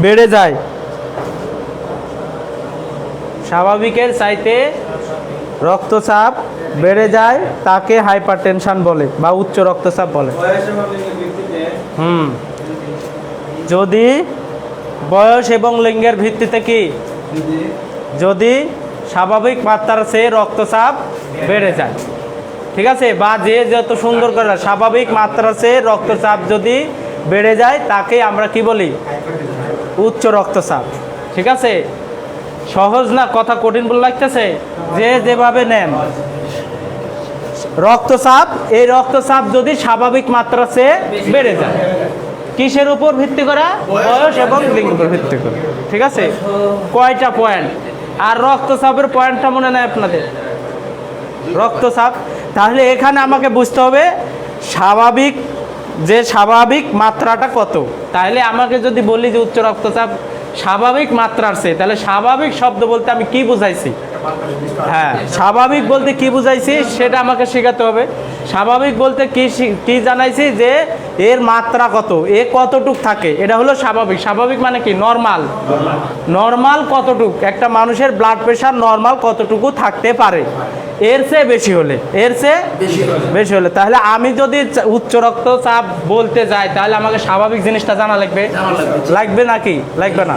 বেড়ে যায়, স্বাভাবিকের চাইতে রক্তচাপ বেড়ে যায়, তাকে হাইপারটেনশন বলে বা উচ্চ রক্তচাপ বলে। যদি বয়স এবং লিঙ্গের ভিত্তিতে কি, যদি স্বাভাবিক মাত্রার চেয়ে রক্তচাপ বেড়ে যায়, ঠিক আছে, বা যে যত সুন্দর করে স্বাভাবিক মাত্রার চেয়ে রক্তচাপ যদি বেড়ে যায় তাকে আমরা কি বলি, উচ্চ রক্তচাপ। ঠিক আছে, সহজ না, কথা কঠিন বলে লাগতেছে, যে যেভাবে নেন। রক্তচাপ, এই রক্তচাপ যদি স্বাভাবিক মাত্রা চেয়ে বেড়ে যায়, কিসের উপর ভিত্তি করা, বয়স এবং লিঙ্গের উপর ভিত্তি করে। ঠিক আছে, কয়টা পয়েন্ট, আর রক্তচাপের পয়েন্টটা মনে নেই আপনাদের, রক্তচাপ। তাহলে এখানে আমাকে বুঝতে হবে স্বাভাবিক, যে স্বাভাবিক মাত্রাটা কত। তাহলে আমাকে যদি বলি যে উচ্চ রক্তচাপ স্বাভাবিক মাত্রার চেয়ে, তাহলে স্বাভাবিক শব্দ বলতে আমি কি বুঝাইছি, হ্যাঁ স্বাভাবিক বলতে কি বুঝাইছি সেটা আমাকে শেখাতে হবে। স্বাভাবিক বলতে কি জানাইছি, যে এর মাত্রা কত, এ কতটুক থাকে, এটা হলো স্বাভাবিক। স্বাভাবিক মানে কি, নরমাল, নরমাল কতটুক, একটা মানুষের ব্লাড প্রেশার নরমাল কতটুকু থাকতে পারে, এর চেয়ে বেশি হলে, এর চেয়ে বেশি হলে। তাহলে আমি যদি উচ্চ রক্তচাপ বলতে যাই, তাহলে আমাকে স্বাভাবিক জিনিসটা জানা লাগবে, লাগবে নাকি, লাগবে না?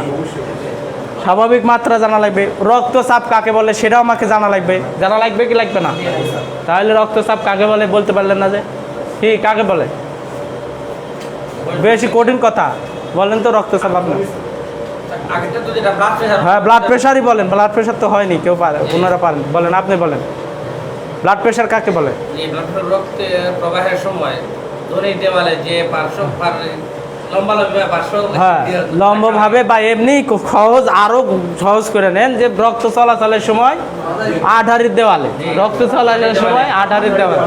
স্বাভাবিক মাত্রা জানা লাগবে। রক্তচাপ কাকে বলে সেটাও আমাকে জানা লাগবে, জানা লাগবে কি লাগবে না? তাহলে রক্তচাপ কাকে বলে বলতে পারলেন না যে, কি কাকে বলে? বেশি কঠিন কথা বলেন তো, রক্তচাপ আপনার, হ্যাঁ ব্লাড প্রেশারই বলেন, ব্লাড প্রেশার তো হয়নি, কেউ পারে, ওনারা পারেন, বলেন, আপনি বলেন, ব্লাড প্রেশার কাকে বলে? রক্তে প্রবাহের সময় ধরে দেওয়ালে যে হ্যাঁ লম্বভাবে বা এমনি সহজ, আরো সহজ করে নেন, যে রক্ত চলাচলের সময় আঠারির দেওয়ালে, রক্ত চলাচলের সময় আঠারির দেওয়ালে।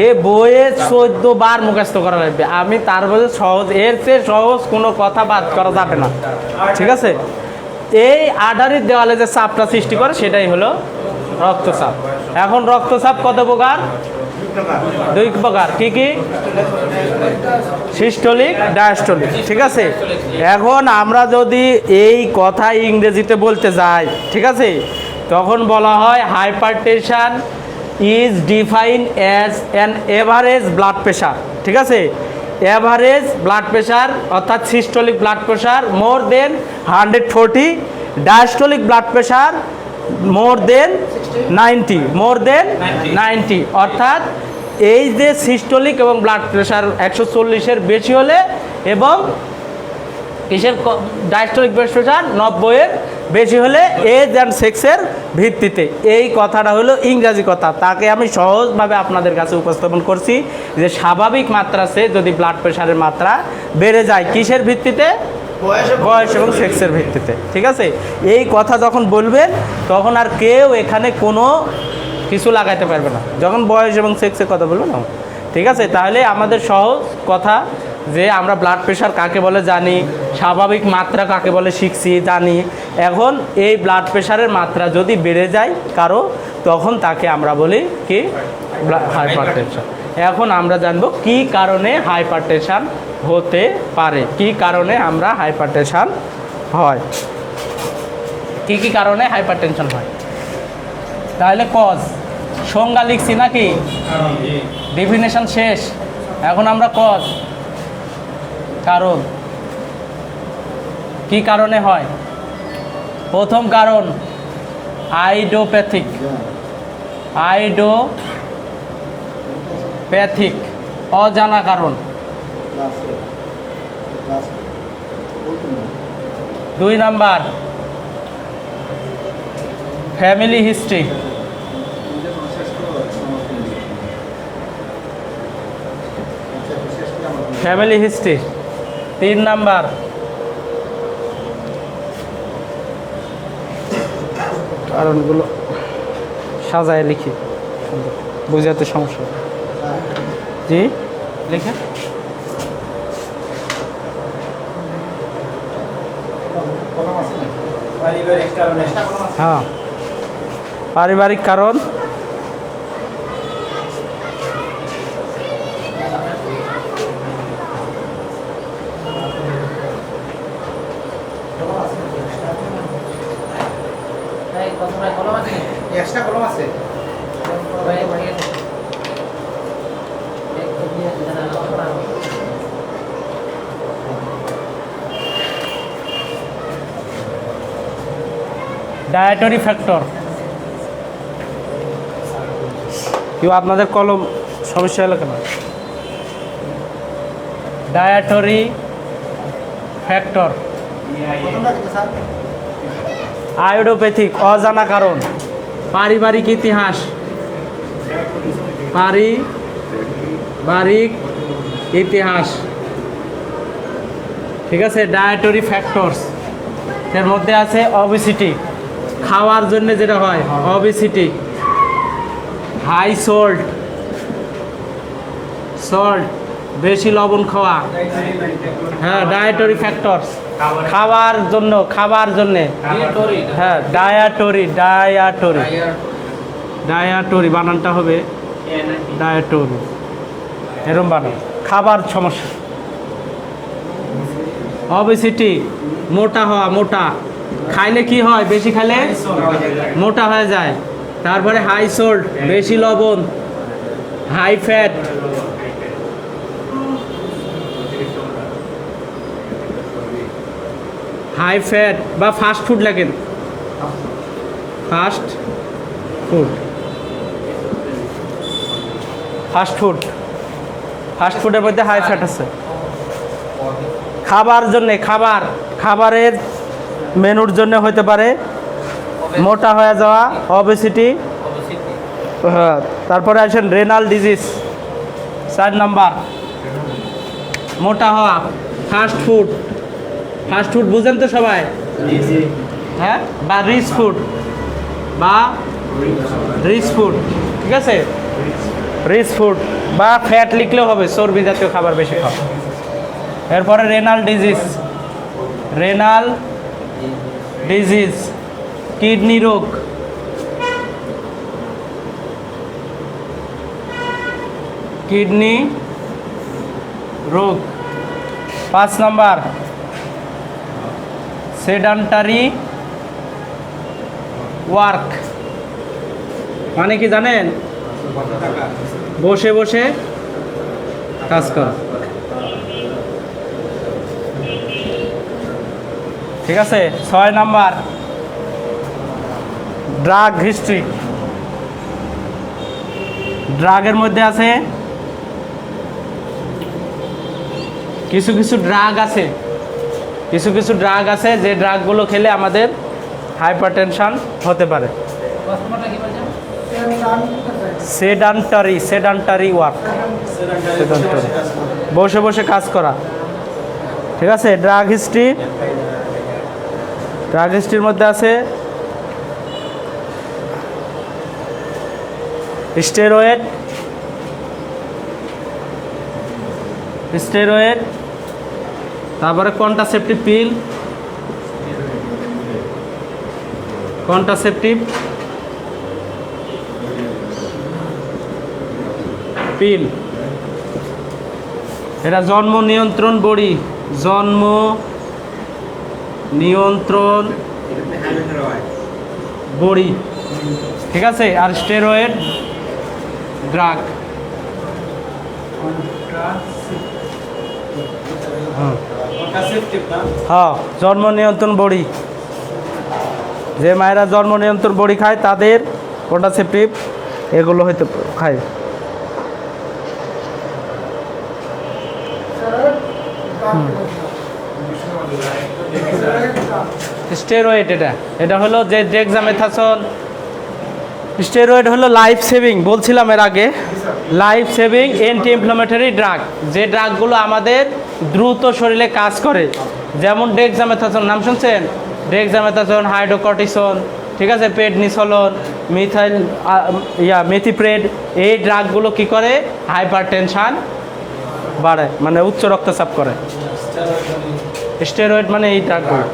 এ বইয়ে 14 বার মুখস্থ করা লাগবে, আমি তার বলে সহজ, এর চেয়ে সহজ কোনো কথা বাদ করা যাবে না। ঠিক আছে, এই আঠারির দেওয়ালে যে চাপটা সৃষ্টি করে সেটাই হলো রক্তচাপ। এখন রক্তচাপ কত প্রকার? 2 প্রকার। কি কি? Systolic, diastolic. ঠিক আছে, এখন আমরা যদি এই কথা ইংরেজিতে বলতে যাই, ঠিক আছে, তখন বলা হয় hypertension is define as an average blood pressure. ঠিক আছে, এভারেজ ব্লাড প্রেশার অর্থাৎ সিস্টোলিক ব্লাড প্রেশার মোর দেন 140, ডায়াস্টোলিক ব্লাড প্রেশার মোর দেন 90, মোর দেন 90। অর্থাৎ এই যে সিস্টোলিক এবং ব্লাড প্রেশার 140-এর বেশি হলে, এবং কিসের, ডায়াস্টোলিক ব্লাড প্রেশার 90-এর বেশি হলে এজ অ্যান্ড সেক্সের ভিত্তিতে। এই কথাটা হলো ইংরাজি কথা, তাকে আমি সহজভাবে আপনাদের কাছে উপস্থাপন করছি, যে স্বাভাবিক মাত্রা চেয়ে যদি ব্লাড প্রেশারের মাত্রা বেড়ে যায়, কিসের ভিত্তিতে, বয়স এবং সেক্সের ভিত্তিতে। ঠিক আছে, এই কথা যখন বলবেন তখন আর কেউ এখানে কোনো কিছু লাগাইতে পারবে না, যখন বয়স এবং সেক্সের কথা বলবো না। ঠিক আছে, তাহলে আমাদের সহজ কথা, যে আমরা ব্লাড প্রেশার কাকে বলে জানি, স্বাভাবিক মাত্রা কাকে বলে শিখছি, জানি। এখন এই ব্লাড প্রেশারের মাত্রা যদি বেড়ে যায় কারো, তখন তাকে আমরা বলি কি, হাইপারটেনশন। এখন আমরা জানবো কি কারণে হাইপারটেনশন হতে পারে, কি কারণে আমরা হাইপারটেনশন হয়, কি কি কারণে হাইপারটেনশন হয়। তাহলে কজ সংজ্ঞা লিখছি নাকি, ডেফিনেশন শেষ, এখন আমরা কজ, কারণ, কি কারণে হয়। প্রথম কারণ আইডিওপ্যাথিক, আইডিওপ্যাথিক অজানা কারণ। 2 number family history, family history. 3 number কারণগুলো সাজায় লিখি, বুঝাতে সমস্যা, জি লিখে। হ্যাঁ, পারিবারিক কারণ, ভাই কলম আছে এক্সট্রা কলম আছে ভাই ভাই এক দিয়ে জানা না ডায়েটরি ফ্যাক্টর কেউ আপনাদের কলম সমস্যা হলো কেন? ডায়েটরি ফ্যাক্টর প্রথমটা কি স্যার আয়োডোপ্যাথিক অজানা কারণ, পারিবারিক ইতিহাস, পারিবারিক ইতিহাস, ঠিক আছে। ডায়েটরি ফ্যাক্টরস এর মধ্যে আছে অবেসিটি, খাওয়ার জন্য যেটা হয় অবেসিটি, হাই সল্ট বেশি লবণ খাওয়া, হ্যাঁ ডায়েটরি ফ্যাক্টরস খাবার জন্য হ্যাঁ ডায়াটরি বানানটা হবে ডায়াটরি, এরম বানান খাবার সমস্যা। অবেসিটি মোটা খাইলে কি হয়, বেশি খাইলে মোটা হয়ে যায়। তারপরে হাই সল্ট বেশি লবণ, হাই ফ্যাট, বা ফাস্ট ফুড লাগেন, ফাস্ট ফুডের মধ্যে হাই ফ্যাট আছে। খাবারের মেনুর জন্য হতে পারে মোটা হয়ে যাওয়া, অবেসিটি। হ্যাঁ, তারপরে আসেন রেনাল ডিজিজ 4 নাম্বার, মোটা হওয়া। ফাস্ট ফুড বুঝেন তো সবাই, হ্যাঁ, বা রিচ ফুড, ঠিক আছে, রিচ ফুড বা ফ্যাট লিখলেও হবে, চর্বি জাতীয় খাবার বেশি খাওয়া। এরপরে রেনাল ডিজিজ, কিডনি রোগ। 5 নাম্বার সেডেন্টারি ওয়ার্ক, মানে কি জানেন, বসে বসে কাজ করা, ঠিক আছে। 6 নাম্বার ড্রাগ হিস্ট্রি, ড্রাগের মধ্যে আছে কিছু ড্রাগ আছে যে ড্রাগগুলো খেলে আমাদের হাইপারটেনশন হতে পারে। সেডেন্টারি ওয়ার্ক, বসে বসে কাজ করা, ঠিক আছে। ড্রাগ হিস্ট্রির মধ্যে আছে স্টেরয়েড, তারপরে কন্ট্রাসেপটিভ পিল, এটা জন্ম নিয়ন্ত্রণ বড়ি, ঠিক আছে। আর স্টেরয়েড ড্রাগ, হ্যাঁ, জন্ম নিয়ন্ত্রণ বড়ি, যে মায়েরা জন্ম নিয়ন্ত্রণ বড়ি খায় তাদের কন্ট্রাসেপটিভ এগুলো হয়তো খায়। স্টেরয়েড, এটা হলো যে ডেক্সামেথাসোন। স্টেরয়েড হলো লাইফ সেভিং, বলছিলাম এর আগে, life saving anti inflammatory drug, যে ড্রাগগুলো আমাদের দ্রুত শরীরে কাজ করে, যেমন ডেক্সামেথাসোন, নাম শুনছেন, ডেক্সামেথাসোন, হাইড্রোকর্টিসন, ঠিক আছে, প্রেডনিসোলোন, মেথিপ্রেড, এই ড্রাগগুলো কি করে, হাইপারটেনশন বাড়ায়, মানে উচ্চ রক্তচাপ করে। স্টেরয়েড মানে এই ড্রাগগুলো,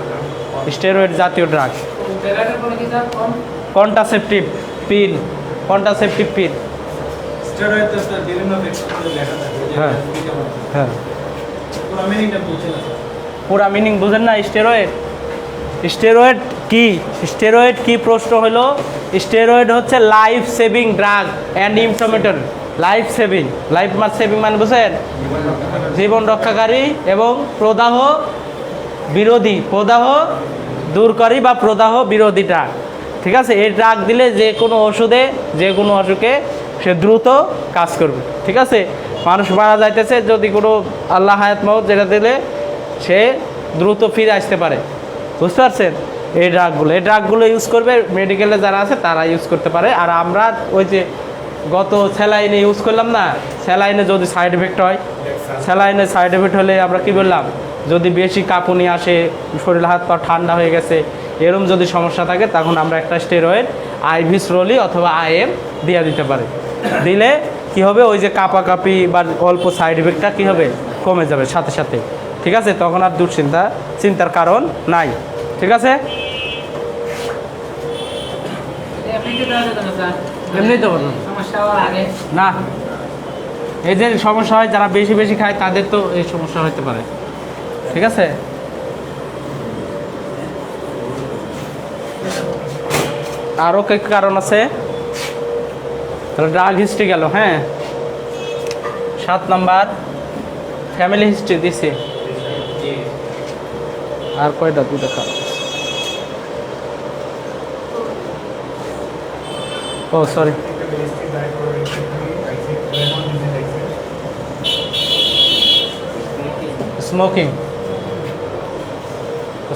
স্টেরয়েড জাতীয় ড্রাগ। কন্ট্রাসেপটিভ পিল, হ্যাঁ হ্যাঁ, পুরা মিনিং বুঝেন না। স্টেরয়েড কি স্টেরয়েড কি প্রশ্ন হলো? স্টেরয়েড হচ্ছে life saving drug and inflammatory. Life saving, life saving মানে বুঝেন, জীবন রক্ষাকারী এবং প্রদাহ বিরোধী, প্রদাহ দূরকারী বা প্রদাহ বিরোধী ড্রাগ। ঠিক আছে, এই ড্রাগ দিলে যে কোনো ওষুধে, যে কোনো অসুখে সে দ্রুত কাজ করবে। ঠিক আছে, মানুষ মারা যাইতেছে, যদি কোনো আল্লাহ হায়াত মহৎ যেটা দিলে সে দ্রুত ফিরে আসতে পারে। বুঝতে পারছেন? এই ড্রাগগুলো ইউজ করবে, মেডিকেলে যারা আছে তারা ইউজ করতে পারে। আর আমরা ওই যে গত স্যালাইনে ইউজ করলাম না, স্যালাইনে যদি সাইড এফেক্ট হয়, স্যালাইনে সাইড এফেক্ট হলে আমরা কি বললাম, যদি বেশি কাঁপুনি আসে, শরীর হাত পা ঠান্ডা হয়ে গেছে, এরকম যদি সমস্যা থাকে, তখন আমরা একটা স্টেরয়েড আইভি স্লোলি অথবা আইএম দিয়ে দিতে পারি। দিলে কি হবে, ওই যে কাঁপাকাঁপি বা অল্প সাইড এফেক্টটা কী হবে, কমে যাবে সাথে সাথে। ঠিক আছে, তখন আর চিন্তার কারণ নাই। ঠিক আছে, এমনি তো বলুন না, এই যে সমস্যা হয় যারা বেশি বেশি খায় তাদের তো এই সমস্যা হতে পারে। ঠিক আছে, আরও কি কারণ আছে? তাহলে ড্রাগ হিস্ট্রি গেল। হ্যাঁ, 7 নাম্বার ফ্যামিলি হিস্ট্রি দিছি। আর কয়টা? 2টা কারণ। ও সরি,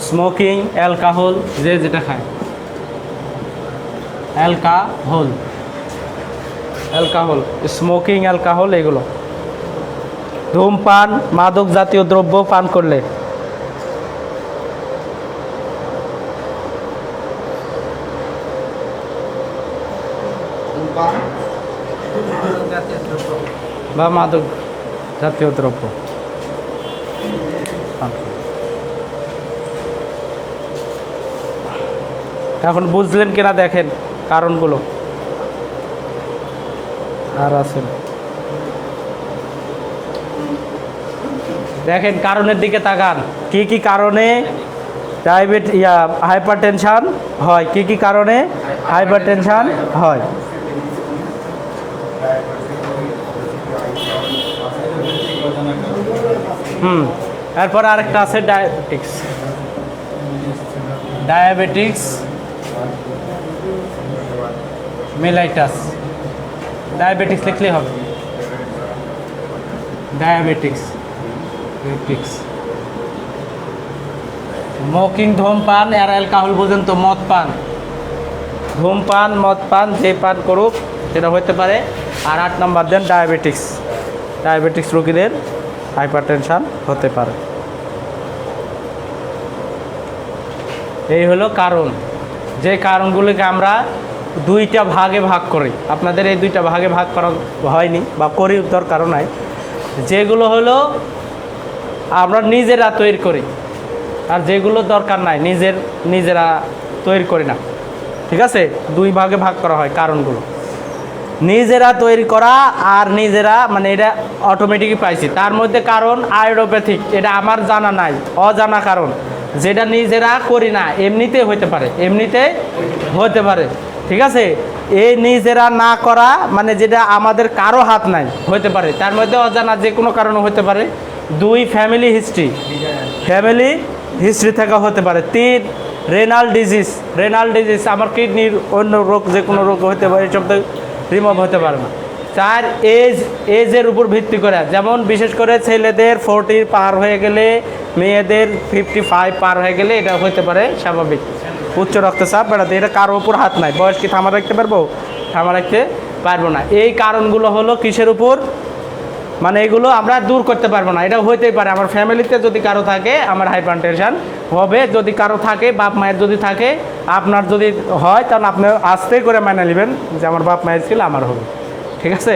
স্মোকিং, অ্যালকোহল, যে যেটা খায়, অ্যালকোহল, স্মোকিং, অ্যালকোহল, এগুলো। ধূমপান, মাদক জাতীয় দ্রব্য পান করলে, বা মাদক জাতীয় দ্রব্য। এখন বুঝলেন কিনা দেখেন কারণগুলো। আর আছেন, দেখেন কারণের দিকে তাকান, কি কি কারণে হাইপারটেনশন হয়, কি কি কারণে হাইপারটেনশন হয়। এরপর আরেকটা আছে ডায়াবেটিক্স মেলাইটাস। ডায়াবেটিক্স লিখলেই হবে, ডায়াবেটিক্স। স্মোকিং, ধূমপান আর অ্যালকোহল বুঝেন তো, মদ পান, ধূমপান, মদ পান, যে পান করুক সেটা হতে পারে। আর 8 নাম্বার দেন ডায়াবেটিক্স রোগীদের হাইপারটেনশন হতে পারে। এই হলো কারণ, যে কারণগুলিকে আমরা 2টা ভাগে ভাগ করি। আপনাদের এই 2টা ভাগে ভাগ করা হয়নি বা করি, দরকারও নাই। যেগুলো হলো আমরা নিজেরা তৈরি করি, আর যেগুলো দরকার নাই নিজেরা তৈরি করি না। ঠিক আছে, 2 ভাগে ভাগ করা হয় কারণগুলো। নিজেরা তৈরি করা আর নিজেরা, মানে এটা অটোমেটিকই পাইছি। তার মধ্যে কারণ আয়ুর্বেদিক, এটা আমার জানা নাই, অজানা কারণ, যেটা নিজেরা করি না, এমনিতে হতে পারে। ঠিক আছে, এই নিজেরা না করা মানে যেটা আমাদের কারো হাত নাই হতে পারে। তার মধ্যে অজানা যে কোনো কারণে হতে পারে। 2 ফ্যামিলি হিস্ট্রি থেকে হতে পারে। 3 রেনাল ডিজিজ, আমার কিডনির অন্য রোগ, যে কোনো রোগ হতে পারে, এসব তো রিমুভ হতে পারে না। 4 এজের উপর ভিত্তি করে, যেমন বিশেষ করে ছেলেদের 40 পার হয়ে গেলে, মেয়েদের 55 পার হয়ে গেলে এটা হতে পারে স্বাভাবিক। উচ্চ রক্তচাপ বেড়াতে, এটা কারোর উপর হাত নাই। বয়স কি থামা রাখতে পারবো না। এই কারণগুলো হলো কিসের উপর, মানে এগুলো আমরা দূর করতে পারবো না। এটা হতেই পারে আমার ফ্যামিলিতে যদি কারো থাকে, আমার হাইপারটেনশন হবে। যদি কারো থাকে, বাপ মায়ের যদি থাকে, আপনার যদি হয়, তাহলে আপনি আস্তে করে মেনে নেবেন যে আমার বাপ মায়ের ছিল, আমার হবে। ঠিক আছে,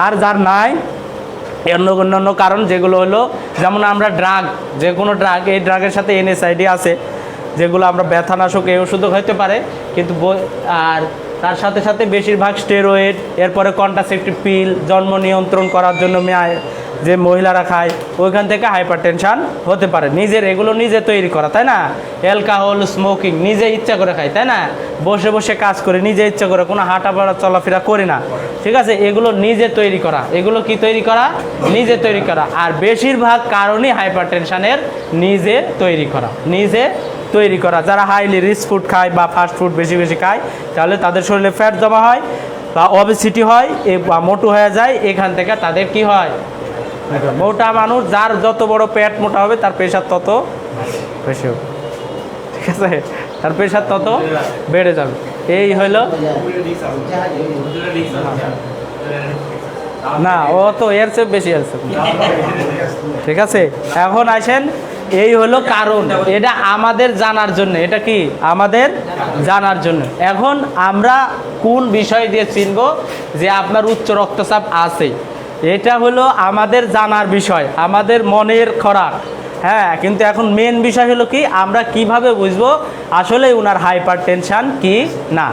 আর যার নাই, অন্য কারণ যেগুলো হলো, যেমন আমরা যে কোনো ড্রাগ, এই ড্রাগের সাথে NSAID আছে, যেগুলো আমরা ব্যথানাশক, এই ওষুধও হতে পারে, কিন্তু আর তার সাথে সাথে বেশিরভাগ স্টেরয়েড, এরপরে কন্ট্রাসেপটিভ পিল, জন্ম নিয়ন্ত্রণ করার জন্য যে মহিলারা খায়, ওইখান থেকে হাইপার টেনশান হতে পারে। নিজের এগুলো নিজে তৈরি করা, তাই না? অ্যালকোহল, স্মোকিং নিজে ইচ্ছা করে খাই, তাই না? বসে বসে কাজ করে নিজে ইচ্ছা করে, কোনো হাঁটা বাড়া চলাফেরা করি না, ঠিক আছে? এগুলো নিজে তৈরি করা, এগুলো কি তৈরি করা? নিজে তৈরি করা। আর বেশিরভাগ কারণই হাইপার টেনশানের নিজে তৈরি করা, নিজে তৈরি করা। যারা হাইলি রিচ ফুড খায় বা ফাস্ট ফুড বেশি বেশি খায়, তাহলে তাদের শরীরে ফ্যাট জমা হয় বা অবেসিটি হয়, বা মোটু হয়ে যায়। এখান থেকে তাদের কি হয়? মোটা মানুষ, যার যত বড় পেট মোটা হবে তার প্রেশার তত বেশি হবে, ঠিক আছে? তার প্রেশার তত বেড়ে যাবে। এই হলো না, ও তো এর চেয়ে বেশি আছে, ঠিক আছে? এখন আসেন, এই হলো কারণ, এটা আমাদের জানার জন্য। এটা কি আমাদের জানার জন্য। এখন আমরা কোন বিষয় দিয়ে চিনব যে আপনার উচ্চ রক্তচাপ আছে? এটা হলো আমাদের জানার বিষয়, আমাদের মনের খোরাক, হ্যাঁ। কিন্তু এখন মেন বিষয় হলো কি, আমরা কিভাবে বুঝবো আসলে উনার হাইপার টেনশান কি না,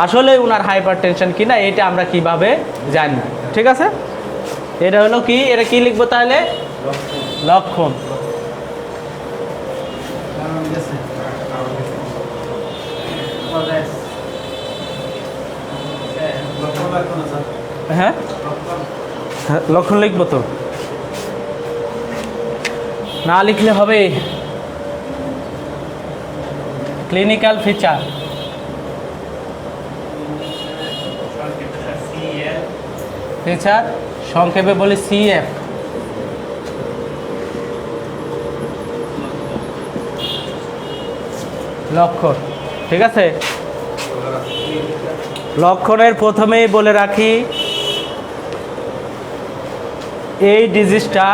আসলে উনার হাইপার টেনশান কি না, এটা আমরা কিভাবে জানব, ঠিক আছে? এটা হলো কি, এটা কি লিখবো তাহলে? লক্ষণ। হ্যাঁ, লক্ষণ লিখবো তো, না লিখলে হবে? ক্লিনিক্যাল ফিচার, ফিচার সংক্ষেপে বলি CF। লক্ষণ, ঠিক আছে? লক্ষণের প্রথমেই বলে রাখি, এই ডিজিজটা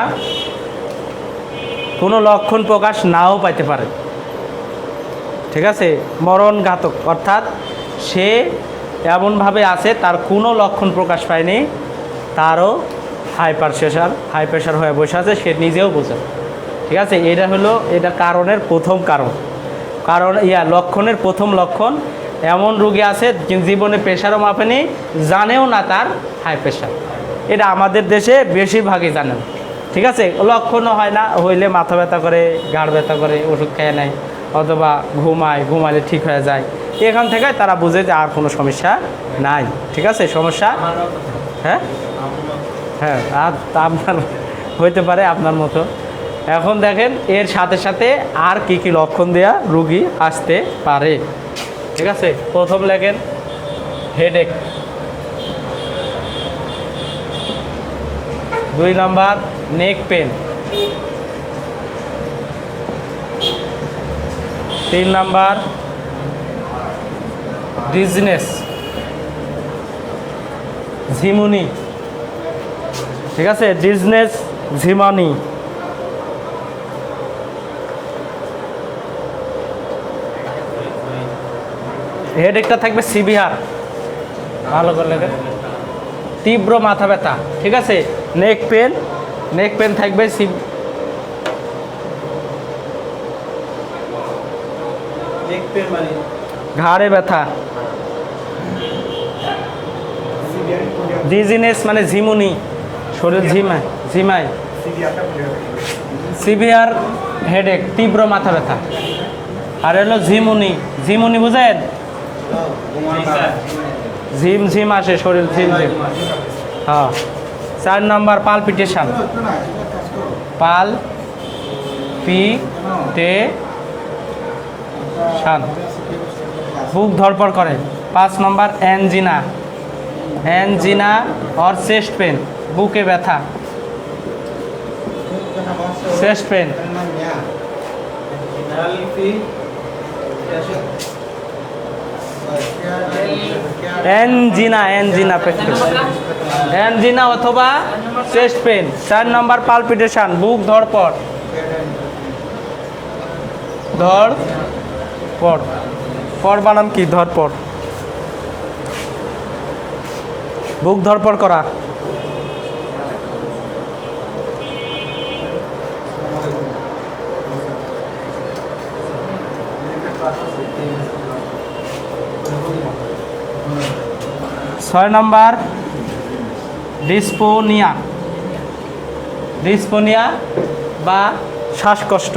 কোনো লক্ষণ প্রকাশ নাও পাইতে পারে, ঠিক আছে? মরণঘাতক, অর্থাৎ সে এমনভাবে আছে তার কোনো লক্ষণ প্রকাশ পায়নি, তারও হাই প্রেশার হয়ে বসে আছে, সে নিজেও বোঝে, ঠিক আছে? এটা হলো এটা কারণের প্রথম কারণ লক্ষণের প্রথম লক্ষণ। এমন রোগী আছে জীবনে প্রেশারও মাপেনি, জানেও না তার হাই প্রেশার। এটা আমাদের দেশে বেশিরভাগই জানেন, ঠিক আছে? লক্ষণও হয় না, হইলে মাথা ব্যথা করে, ঘাড় ব্যথা করে, ওষুধ খেয়ে নেয়, অথবা ঘুমালে ঠিক হয়ে যায়। এখান থেকে তারা বুঝে যে আর কোনো সমস্যা নাই, ঠিক আছে? সমস্যা, হ্যাঁ হ্যাঁ, আর আপনার হইতে পারে আপনার মতো। এখন দেখেন এর সাথে সাথে আর কি কি লক্ষণ দেয়া রুগী আসতে পারে, ঠিক আছে? প্রথম লেখেন headache, 2 number neck pain, 3 number dizziness, ঝিমুনি, ঠিক আছে? ডিজনেস, ঝিমানি। হেডেকটা থাকবে সিভিয়ার, ভালো করে লেখেন, তীব্র মাথা ব্যথা, ঠিক আছে? নেক পেন থাকবে ঘাড়ে ব্যথা, ডিজিনেস মানে ঝিমুনি, শরীর ঝিমায়, সিভিয়ার হেডেক, তীব্র মাথা ব্যথা। আর হলো ঝিমুনি বুঝেন? ঝিম আসে, শরীর ঝিম। হ্যাঁ। 4 নাম্বার পালপিটেশন, বুক ধড়পড় করে। 5 নাম্বার অ্যানজিনা অর চেস্ট পেন, বুকে ব্যথা, চেস্ট পেন। অ্যানজিনা অথবা চেস্ট পেন। 4 নাম্বার পালপিটেশন, বুক ধড়পড়, পড় বানান কি? ধড়পড়, বুক ধড়পড় করা। ছয় নাম্বার ডিসপোনিয়া, ডিসপোনিয়া বা শ্বাসকষ্ট,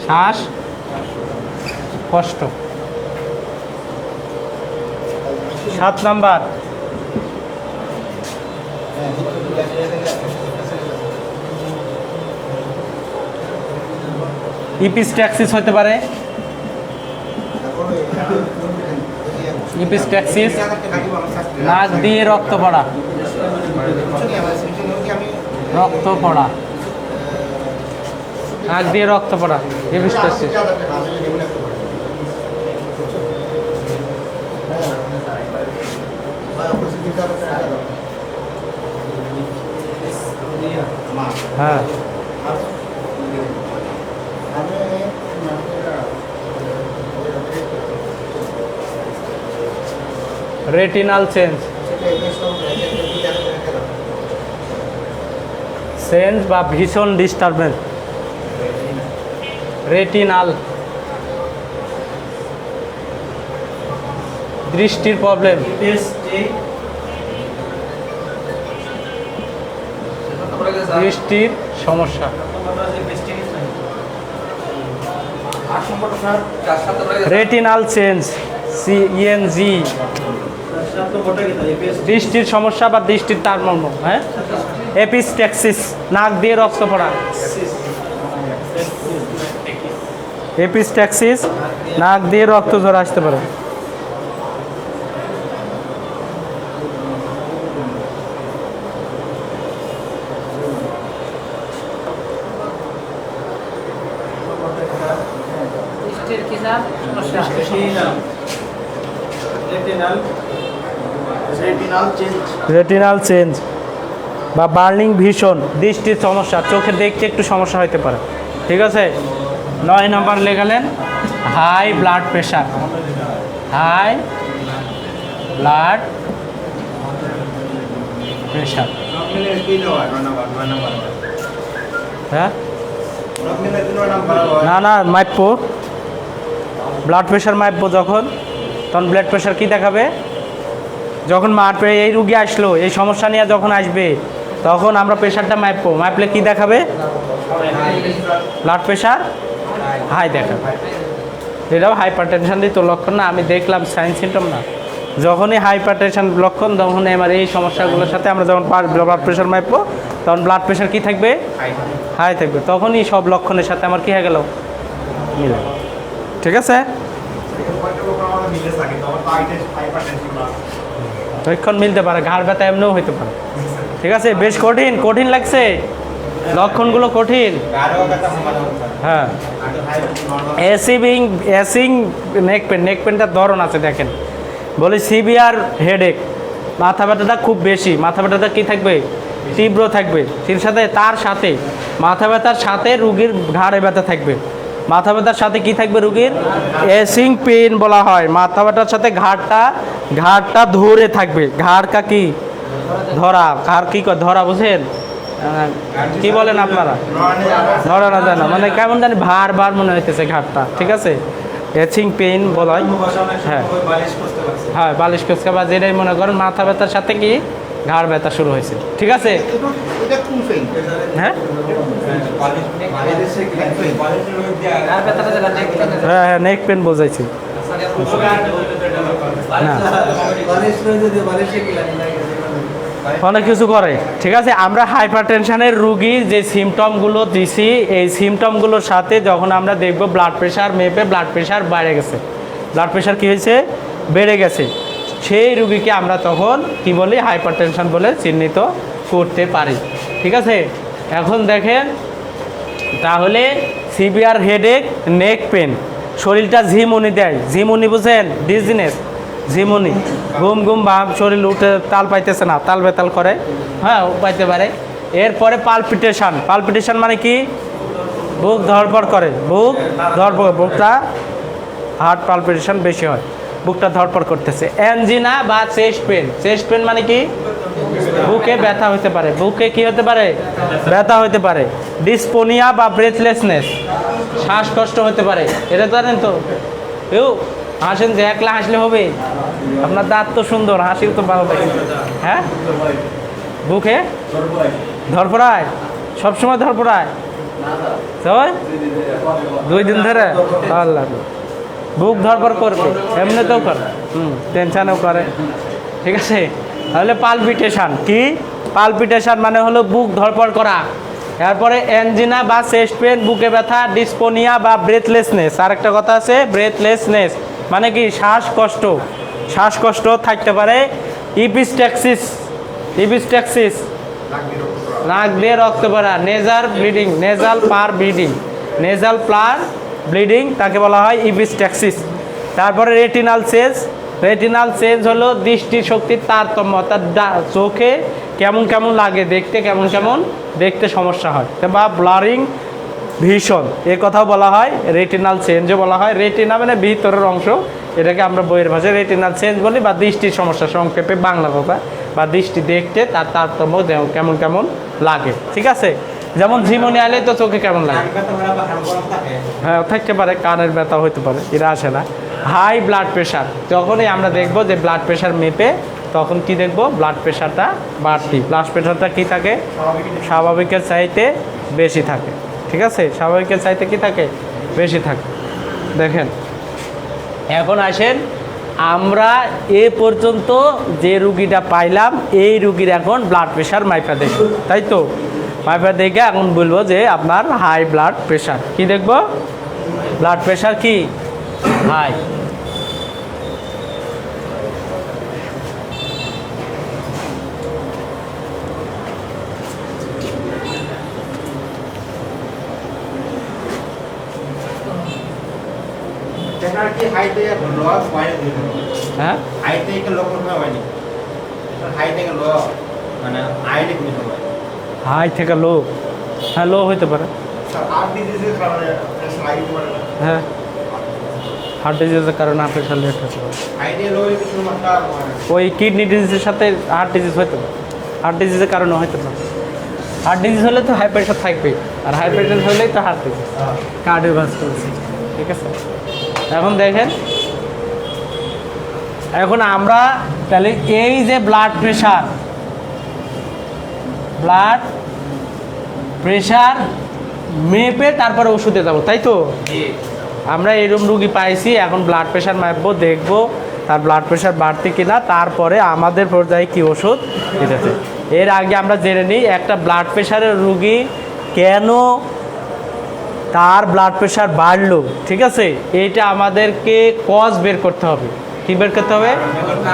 শ্বাসকষ্ট। 7 নাম্বার ইপিস্ট্যাক্সিস হতে পারে। ইপিস্ট্যাক্সিস নাক দিয়ে রক্ত পড়া, রক্ত পড়া, নাক দিয়ে রক্ত পড়া, ইপিস্ট্যাক্সিস। হ্যাঁ, রেটিনাল চেঞ্জ, চেঞ্জ বা ভীষণ ডিস্টারবেন্স, রেটিনাল। দৃষ্টির প্রবলেম, দৃষ্টির সমস্যা। রেটিনাল চেঞ্জ, সিএনজি, দৃষ্টির সমস্যা বা দৃষ্টির তারতম্য। হ্যাঁ, এপিস্ট্যাক্সিস, নাক দিয়ে রক্ত পড়া। এপিস্ট্যাক্সিস, নাক দিয়ে রক্ত ঝরে আসতে পারে। রেটিনাল চেঞ্জ বা বার্নিং ভিশন, দৃষ্টির সমস্যা, চোখে দেখতে একটু সমস্যা হতে পারে। ঠিক আছে। 9 নাম্বার লেখালেন high blood pressure, high blood pressure. হ্যাঁ, না না, মাপবো ব্লাড প্রেশার, মাপবো যখন, তখন ব্লাড প্রেশার কি দেখাবে? যখন মাপে এই রুগী আসলো, এই সমস্যা নিয়ে যখন আসবে, তখন আমরা প্রেশারটা মাপবো, মাপলে কি দেখাবে? ব্লাড প্রেশার হাই দেখাবে। এটাও হাইপার টেনশন দিয়ে তো লক্ষণ না, আমি দেখলাম সাইন সিমটম না। যখনই হাইপার টেনশন লক্ষণ, তখনই আমার এই সমস্যাগুলোর সাথে আমরা যখন ব্লাড প্রেশার মাপবো, তখন ব্লাড প্রেশার কি থাকবে? হাই থাকবে। তখনই সব লক্ষণের সাথে আমার কি হয়ে গেল? মিলে। ঠিক আছে, লক্ষণ মিলতে পারে, ঘাড় ব্যথা এমনিও হইতে পারে। ঠিক আছে, বেশ কঠিন, কঠিন লাগছে লক্ষণগুলো, কঠিন। হ্যাঁ, অ্যাসিং নেক পেন, নেক পেনটার ধরন আছে দেখেন। বলি সিভিয়ার হেডেক, মাথা ব্যথাটা খুব বেশি, মাথা ব্যথাটা কী থাকবে? তীব্র থাকবে। তার সাথে মাথা ব্যথার সাথে রুগীর ঘাড়ে ব্যথা থাকবে। মাথা ব্যথার সাথে কি থাকবে রুগীর? অ্যাসিং পেন বলা হয়। মাথা ব্যথার সাথে ঘাড়টা ধরে থাকবে। ঘাড়টা কি ধরা, ঘাড় কি ধরা, বুঝেন? কি বলেন আপনারা? ধরা না জানা, মানে কেমন জানি ভার মনে হইতেছে ঘাড়টা। ঠিক আছে, অ্যাসিং পেন বলা হয়। হ্যাঁ হ্যাঁ, বালিশ কুচকা বা যেটাই মনে করেন, মাথা ব্যথার সাথে কি ঘাড় ব্যথা শুরু হয়েছে। ঠিক আছে, হ্যাঁ হ্যাঁ হ্যাঁ, নেক পেন বোঝাইছি না, অনেক কিছু করে। ঠিক আছে, আমরা হাইপার টেনশনের রুগীর যে সিমটমগুলো দিছি, এই সিমটমগুলোর সাথে যখন আমরা দেখব ব্লাড প্রেশার মেপে ব্লাড প্রেশার বেড়ে গেছে, ব্লাড প্রেশার কী হয়েছে? বেড়ে গেছে, সেই রুগীকে আমরা তখন কি বলি? হাইপার টেনশন বলে চিহ্নিত করতে পারি। ঠিক আছে, এখন দেখেন তাহলে সিভিয়ার হেডেক, নেক পেন, শরীরটা ঝিমুনি দেয়। ঝিমুনি বুঝেন? ডিজিনেস, ঝিমুনি, ঘুম ভাব, শরীর উঠে তাল পাইতেছে না, তাল বেতাল করে, হ্যাঁ পাইতে পারে। এরপরে পালপিটেশন, পালপিটেশন মানে কি? বুক ধড়ফড় করে, বুকটা হার্ট পালপিটেশন বেশি হয়, বুকটা ধড়ফড় করতেছে। অ্যাঞ্জিনা বা চেস্ট পেন, চেস্ট পেন মানে কি? বুকে ব্যথা হতে পারে, বুকে কি হতে পারে? ব্যথা হতে পারে। ডিসপোনিয়া বা ব্রেথলেসনেস, শ্বাসকষ্ট হতে পারে। এটা জানেন তো? হাসেন যে একলা হাসলে হবে? আপনার দাঁত তো সুন্দর, হাসিও তো ভালো লাগে। হ্যাঁ, বুকে ধরপড়ায়, সবসময় ধরপড়ায়, তো 2 দিন ধরে আল্লাহ, বুক ধরপড় করবে, এমনিতেও করে, টেনশানেও করে, ঠিক আছে। তাহলে পালপিটেশন কি? পালপিটেশন মানে হলো বুক ধরপড় করা। এরপরে অ্যাঞ্জিনা বা চেস্ট পেন, বুকে ব্যথা, ডিসপোনিয়া বা ব্রেথলেসনেস। আর একটা কথা আছে ব্রেথলেসনেস মানে কি? শ্বাসকষ্ট, শ্বাসকষ্ট থাকতে পারে। ইপিস্ট্যাক্সিস, ইপিস্ট্যাক্সিস নাক দিয়ে রক্ত পড়া, নেজাল ব্লিডিং, নেজাল পার ব্লিডিং, নেজাল প্লার ব্লিডিং তাকে বলা হয় ইপিস্ট্যাক্সিস। তারপরে রেটিনাল চেঞ্জ, রেটিনাল চেঞ্জ হলো দৃষ্টি শক্তির তারতম্য, অর্থাৎ চোখে কেমন কেমন লাগে দেখতে, কেমন কেমন দেখতে সমস্যা হয়, বা ব্লারিং ভিশন, এ কথাও বলা হয়। রেটিনাল চেঞ্জও বলা হয়। রেটিনা মানে ভিতরের অংশ, এটাকে আমরা বইয়ের ভাষায় রেটিনাল চেঞ্জ বলি, বা দৃষ্টির সমস্যা সংক্ষেপে বাংলা কথা, বা দৃষ্টি দেখতে তার তারতম্য কেমন কেমন লাগে, ঠিক আছে। যেমন ঝিমুনি আলে তো চোখে কেমন লাগে, হ্যাঁ থাকতে পারে, কানের ব্যথা হতে পারে, এরা আসে না। হাই ব্লাড প্রেশার, যখনই আমরা দেখব যে ব্লাড প্রেশার মেপে, তখন কি দেখব? ব্লাড প্রেশারটা বাড়তি, ব্লাড প্রেশারটা কি থাকে? স্বাভাবিকের চাইতে বেশি থাকে, ঠিক আছে। স্বাভাবিকের চাইতে কি থাকে? বেশি থাকে। দেখেন, এখন আসেন আমরা এ পর্যন্ত যে রুগীটা পাইলাম, এই রুগীর এখন ব্লাড প্রেশার মাইপা দেখব, তাই তো? মাইপা দেখে এখন বলবো যে আপনার হাই ব্লাড প্রেশার। কি দেখব? ব্লাড প্রেশার কি? হাই। কি হাই থেকে লো হয়? হ্যাঁ, হাই থেকে লো কোথাও হয়নি, হাই থেকে লো মানে আইডি কোন হয়? হাই থেকে লো, হ্যাঁ লো হইতে পারে, আর ডিজিজের কারণে স্লাইড করে, হ্যাঁ হার্ট ডিজিজের কারণে হার্ট প্রেশার লেট হতে পারে। আইডি লো কিছু মাত্রা ওই কিডনি ডিজিজের সাথে হার্ট ডিজিজ হতে পারে, হার্ট ডিজিজের কারণে হতে পারে। হার্ট ডিজিজ হলে তো হাই প্রেশার থাকবেই, আর হাই প্রেশার হলেই তো হার্ট ডিজিজ, কার্ডিওভাস্কুলার সিস্টেম, ঠিক আছে। এখন দেখেন, এখন আমরা তাহলে এই যে ব্লাড প্রেশার, ব্লাড প্রেশার মেপে তারপরে ওষুধে যাবো, তাই তো? আমরা এরকম রুগী পাইছি, এখন ব্লাড প্রেশার মাপবো, দেখবো তার ব্লাড প্রেশার বাড়তি কিনা, তারপরে আমাদের পর্যায়ে কি ওষুধ দিতেছে। এর আগে আমরা জেনে নিই একটা ব্লাড প্রেশারের রুগী কেন তার ব্লাড প্রেশার বাড়লো, ঠিক আছে। এইটা আমাদেরকে কজ বের করতে হবে। কি বের করতে হবে?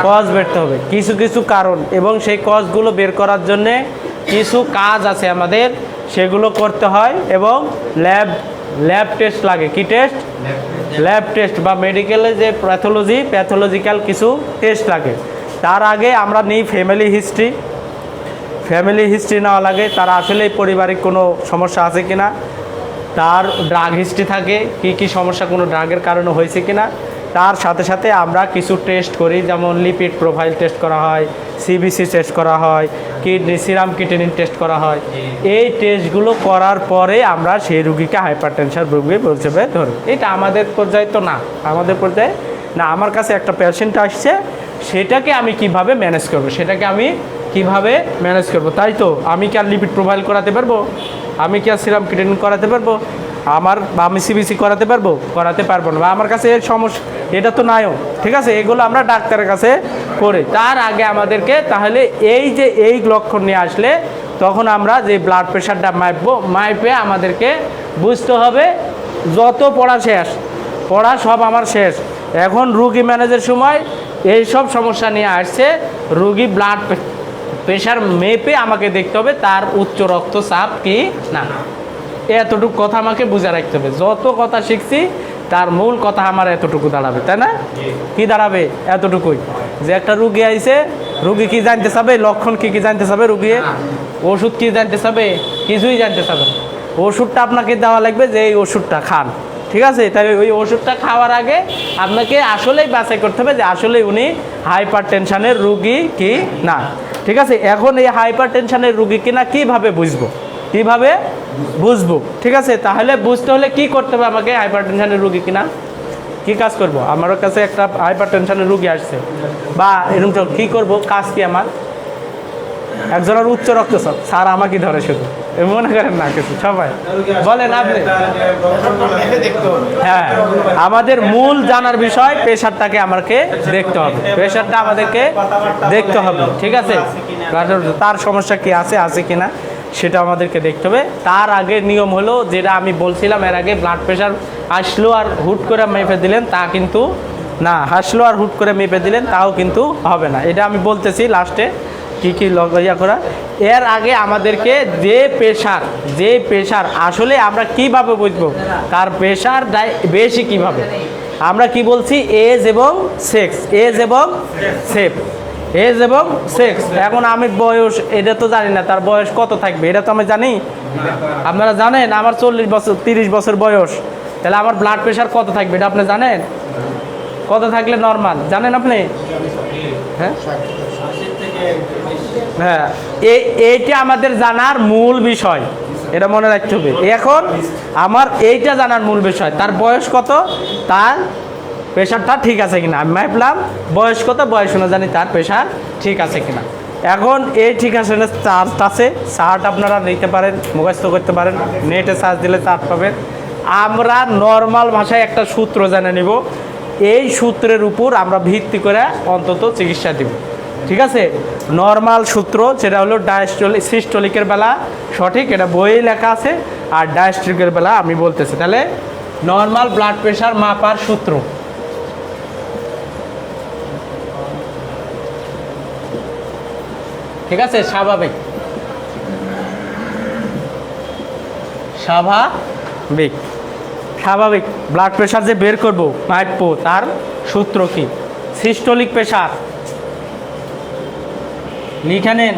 কজ বেরতে হবে, কিছু কিছু কারণ, এবং সেই কজগুলো বের করার জন্যে কিছু কাজ আছে আমাদের, সেগুলো করতে হয়। এবং ল্যাব টেস্ট লাগে। কি টেস্ট? ল্যাব টেস্ট, বা মেডিকেলে যে প্যাথোলজিক্যাল কিছু টেস্ট লাগে। তার আগে আমরা নিই ফ্যামিলি হিস্ট্রি। ফ্যামিলি হিস্ট্রি নেওয়া লাগে, তার আসলে পারিবারিক কোনো সমস্যা আছে কিনা, তার ড্রাগ হিস্ট্রি থাকে, কি কি সমস্যা কোনো ড্রাগের কারণে হয়েছে কিনা। তার সাথে সাথে আমরা কিছু টেস্ট করি, যেমন লিপিড প্রোফাইল টেস্ট করা হয়, সিবিসি টেস্ট করা হয়, কিডনি সিরাম কিডনি টেস্ট করা হয়। এই টেস্টগুলো করার পরে আমরা সেই রুগীকে হাইপারটেনশন রুগী হিসেবে ধরি। এটা আমাদের পর্যায়ে তো না, আমাদের পর্যায়ে না। আমার কাছে একটা পেশেন্ট আসছে, সেটাকে আমি কিভাবে ম্যানেজ করব, সেটাকে আমি কিভাবে ম্যানেজ করব, তাই তো? আমি কি আর লিপিড প্রোফাইল করাতে পারবো? আমি কি আর সিরাম কিডনি করাতে পারবো? আমি সিবিসি করাতে পারবো? করাতে পারবো না। বা আমার কাছে এর সমস্যা এটা তো নাইও, ঠিক আছে। এগুলো আমরা ডাক্তারের কাছে করি। তার আগে আমাদেরকে তাহলে এই যে এই লক্ষণ নিয়ে আসলে, তখন আমরা যে ব্লাড প্রেশারটা মাপবো, মাপে আমাদেরকে বুঝতে হবে যত পড়া শেষ, পড়া সব আমার শেষ। এখন রুগী ম্যানেজের সময় এই সব সমস্যা নিয়ে আসছে, রুগী ব্লাড প্রেশার মেপে আমাকে দেখতে হবে তার উচ্চ রক্তচাপ কি না। এতটুকু কথা আমাকে বুঝে রাখতে হবে। যত কথা শিখছি তার মূল কথা আমার এতটুকু দাঁড়াবে, তাই না? কি দাঁড়াবে? এতটুকুই, যে একটা রুগী আইছে, রুগী কি জানতে চাবে? লক্ষণ কি কি জানতে চাবে রুগী? ওষুধ কি জানতে চাবে? কিছুই জানতে চাবে। ওষুধটা আপনাকে দেওয়া লাগবে যে এই ওষুধটা খান, ঠিক আছে। তাই ওই ওষুধটা খাওয়ার আগে আপনাকে আসলেই বাছাই করতে হবে যে আসলে উনি হাইপার টেনশনের রুগী কি না, ঠিক আছে। এখন এই হাইপার টেনশনের রুগী কিনা কীভাবে বুঝবো? কীভাবে বুঝবো? ঠিক আছে। তাহলে বুঝতে হলে কি করতে হবে আমাকে? হাইপার টেনশনের রুগী কিনা কি কাজ করব? আমার কাছে একটা হাইপার টেনশনের রুগী আসছে, বা এরকম কী করবো? কাজ কি আমার? একজনের উচ্চ রক্তচাপ, স্যার আমাকে ধরে শুধু মনে করেন না কিছু, সবাই বলেন আপনি। হ্যাঁ, আমাদের মূল জানার বিষয় প্রেশারটাকে আমাকে দেখতে হবে, প্রেশারটা আমাদেরকে দেখতে হবে, ঠিক আছে? কারণ তার সমস্যা কি আছে কিনা সেটা আমাদেরকে দেখতে হবে। তার আগে নিয়ম হলো যেটা আমি বলছিলাম এর আগে, ব্লাড প্রেশার আসলো আর হুট করে মেপে দিলেন তা কিন্তু না, হাসলো আর হুট করে মেপে দিলেন তাও কিন্তু হবে না। এটা আমি বলতেছি লাস্টে কী ইয়া করা। এর আগে আমাদেরকে যে প্রেশার আসলে আমরা কিভাবে বুঝবো তার প্রেশার বেশি কিভাবে, আমরা কি বলছি এজ এবং সেক্স, এজ এবং সেক্স। এখন আমি বয়স এটা তো জানি না, তার বয়স কত থাকবে এটা তো আমি জানি, আপনারা জানেন আমার 40 বছর 30 বছর বয়স, তাহলে আমার ব্লাড প্রেশার কত থাকবে এটা আপনি জানেন? কত থাকলে নর্মাল জানেন আপনি? হ্যাঁ হ্যাঁ, এইটা আমাদের জানার মূল বিষয়, এটা মনে রাখতে হবে। এখন আমার এইটা জানার মূল বিষয় তার বয়স কত, তার প্রেশারটা ঠিক আছে কিনা। আমি মাপলাম বয়স কত, বয়স অনুযায়ী তার প্রেশার ঠিক আছে কিনা। এখন এই ঠিক আছে চার্জ আছে, চার্ট আপনারা নিতে পারেন, মুখস্থ করতে পারেন, নেটে সার্চ দিলে চার্ট পাবেন। আমরা নর্মাল ভাষায় একটা সূত্র জেনে নিব, এই সূত্রের উপর আমরা ভিত্তি করে অন্তত চিকিৎসা দেব, ঠিক আছে? নর্মাল সূত্র যেটা হলো সিস্টোলিকের বেলা সঠিক, এটা বইয়ে লেখা আছে, আর ডায়াস্ট্রিকের বেলা আমি বলতেছি। তাহলে নর্মাল ব্লাড প্রেশার মাপার সূত্র, ঠিক আছে? স্বাভাবিক ব্লাড প্রেশার যে বের করবো মাপবো, তার সূত্র কি? সিস্টোলিক প্রেশার লিখে নেন,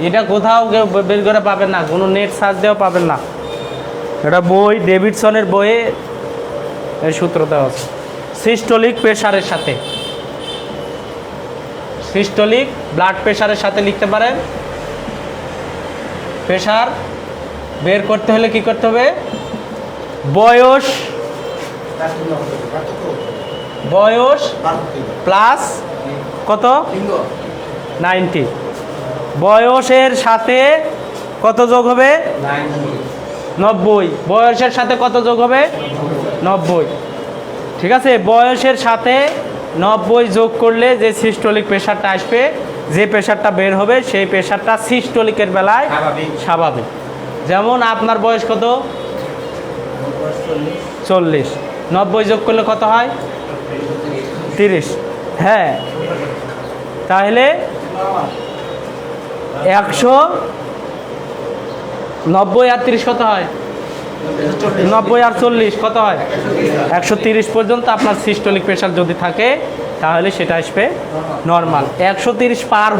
এটা কোথাও কেউ বের করে পাবেন না, কোনো নেট সার্চ দিয়েও পাবেন না, এটা বই ডেভিডসনের বইয়ে এই সূত্র দেওয়া আছে। সিস্টোলিক প্রেশারের সাথে, সিস্টোলিক ব্লাড প্রেশারের সাথে লিখতে পারেন। প্রেশার বের করতে হলে কি করতে হবে? বয়স প্লাস কত 90, বয়সের সাথে কত যোগ হবে? 90, বয়সের সাথে কত যোগ হবে? 90, ঠিক আছে? বয়সের সাথে 90 যোগ করলে যে সিস্টোলিক প্রেশারটা আসবে, যে প্রেশারটা বের হবে সেই প্রেশারটা সিস্টোলিকের বেলায় স্বাভাবিক। যেমন আপনার বয়স কত? 40, 90 যোগ করলে কত হয়? 30। হ্যাঁ, তাহলে 190 আর 30 কত হয়? 90 আর 40 কত হয়? 130 পর্যন্ত আপনার সিস্টোলিক প্রেশার যদি থাকে তাহলে সেটা আসবে নর্মাল। 130 পার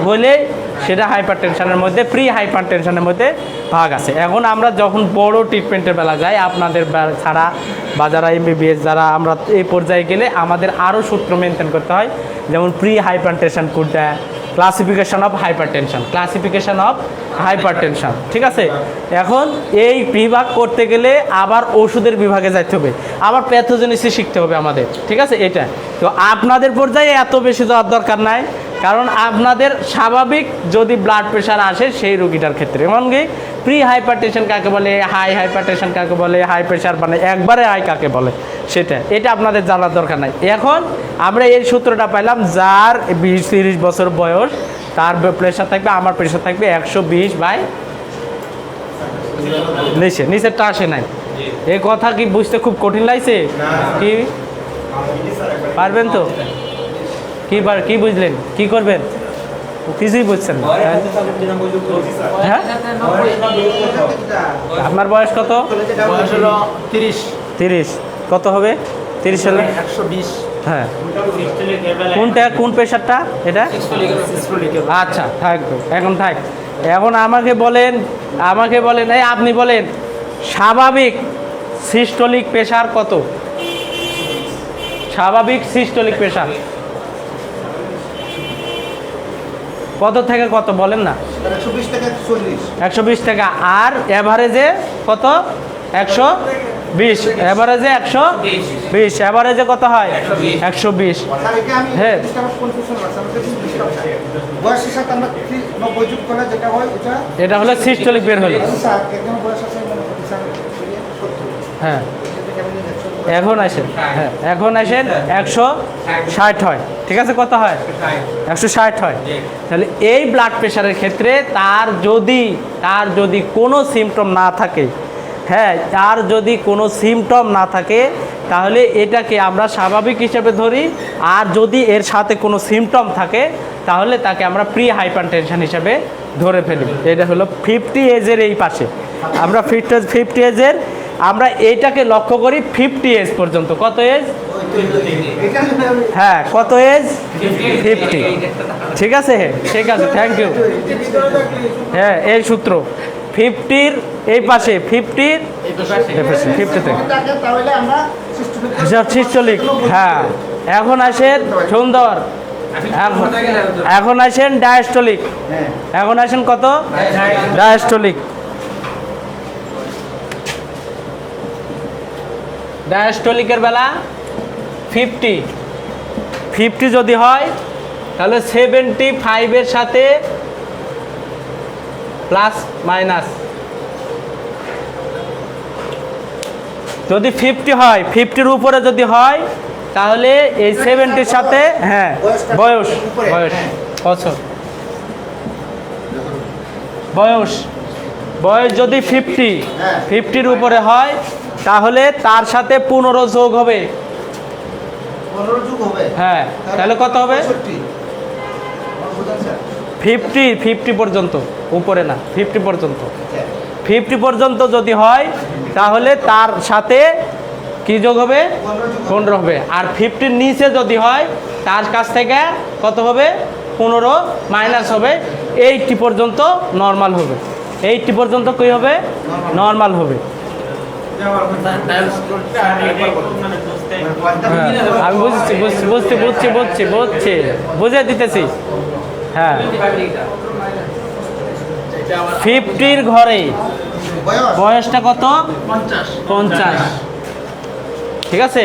হলে সেটা হাইপার টেনশনের মধ্যে, প্রি হাইপার টেনশনের মধ্যে ভাগ আছে। এখন আমরা যখন বড় ট্রিটমেন্টের বেলা যাই, আপনাদের ছাড়া বা যারা MBBS যারা, আমরা এই পর্যায়ে গেলে আমাদের আরও সূত্র মেনটেন করতে হয়, যেমন প্রি হাইপার টেনশন কোডটা, ক্লাসিফিকেশন অফ হাইপার টেনশন, ঠিক আছে? এখন এই বিভাগ করতে গেলে আবার ওষুধের বিভাগে যাইতে হবে, আবার প্যাথোজেনেসিস শিখতে হবে আমাদের, ঠিক আছে? এটা তো আপনাদের পর্যায়ে এত বেশি যাওয়ার দরকার নাই, কারণ আপনাদের স্বাভাবিক যদি ব্লাড প্রেশার আসে সেই রোগীটার ক্ষেত্রে, এমনকি প্রি হাইপার টেনশন কাকে বলে, হাই হাইপার টেনশন কাকে বলে, হাই প্রেশার মানে একবারে হাই কাকে বলে, এটা আপনাদের জানার দরকার নাই। এখন আমরা এই সূত্রটা পাইলাম, যার 20-30 বছর বয়স তার প্রেশার থাকবে, আমার প্রেশার থাকবে 120 বাই নিচেরটা আসে নাই। এই কথা কি বুঝতে খুব কঠিন লাগছে? কি পারবেন তো? কি বুঝলেন? কি করবেন? কিছুই বুঝছেন না? হ্যাঁ, আপনার বয়স কত? বয়স হলো 30। কত হবে? 30 হলে 120। হ্যাঁ, কোন প্রেশারটা এটা? আচ্ছা, থাকবে, এখন থাক। এখন আমাকে বলেন, এই আপনি বলেন স্বাভাবিক সিস্টোলিক প্রেশার কত? স্বাভাবিক সিস্টোলিক প্রেশার কত থেকে কত বলেন না? 120 টাকা। আর এভারেজে কত? 120, এভারেজে 120। 20 অ্যাভারেজে কত হয় 120 স্যার এটা আমি হ্যাঁ। জিনিসটা আমার কনফিউশন আছে আমাদের বয়সের সাথে আমরা 90 যোগ করলে যেটা হয় এটা এটা হলো সিস্টোলিক বের হলো স্যার একজন বয়স আছে মনে করি স্যার 70 হ্যাঁ এটা কেমন যাচ্ছে এখন আসেন হ্যাঁ এখন আসেন 160 হয় ঠিক আছে কত হয় 160 হয় তাহলে এই ব্লাড প্রেশারের ক্ষেত্রে তার যদি কোনো সিমটম না থাকে হ্যাঁ তার যদি কোনো সিমটম না থাকে তাহলে এটাকে আমরা স্বাভাবিক হিসেবে ধরি আর যদি এর সাথে কোনো সিমটম থাকে তাহলে তাকে আমরা প্রি হাইপারটেনশন হিসেবে ধরে ফেলি এটা হলো 50 এজের এই পাশে আমরা 50 এজের আমরা এইটাকে লক্ষ্য করি 50 এজ পর্যন্ত কত এজ হ্যাঁ কত এজ 50 ঠিক আছে থ্যাংক ইউ হ্যাঁ এই সূত্র 50-র এই পাশে 50-র 50 থেকে তাহলে আমরা সিস্টোলিক হ্যাঁ এখন আসেন সুন্দর এখন আসেন ডায়াস্টোলিক এখন আসেন কত ডায়াস্টোলিক ডায়াস্টোলিকের বেলা 50 যদি হয় তাহলে 75-এর সাথে প্লাস মাইনাস যদি 50 হয় 50-র উপরে যদি হয় তাহলে এই 70-র সাথে হ্যাঁ বয়স বছর বয়স যদি 50-র উপরে হয় তাহলে তার সাথে 15 যোগ হবে 15 যোগ হবে হ্যাঁ তাহলে কত হবে 50 পর্যন্ত উপরে না 50 পর্যন্ত 50 পর্যন্ত যদি হয় তাহলে তার সাথে কি যোগ হবে 15 হবে আর 50-র নিচে যদি হয় তার কাছ থেকে কত হবে 15 মাইনাস হবে 80 পর্যন্ত নর্মাল হবে 80 পর্যন্ত কি হবে নর্মাল হবে আমি বুঝছি বুঝে দিতেছি হ্যাঁ 50-র ঘরে বয়সটা কত 50 ঠিক আছে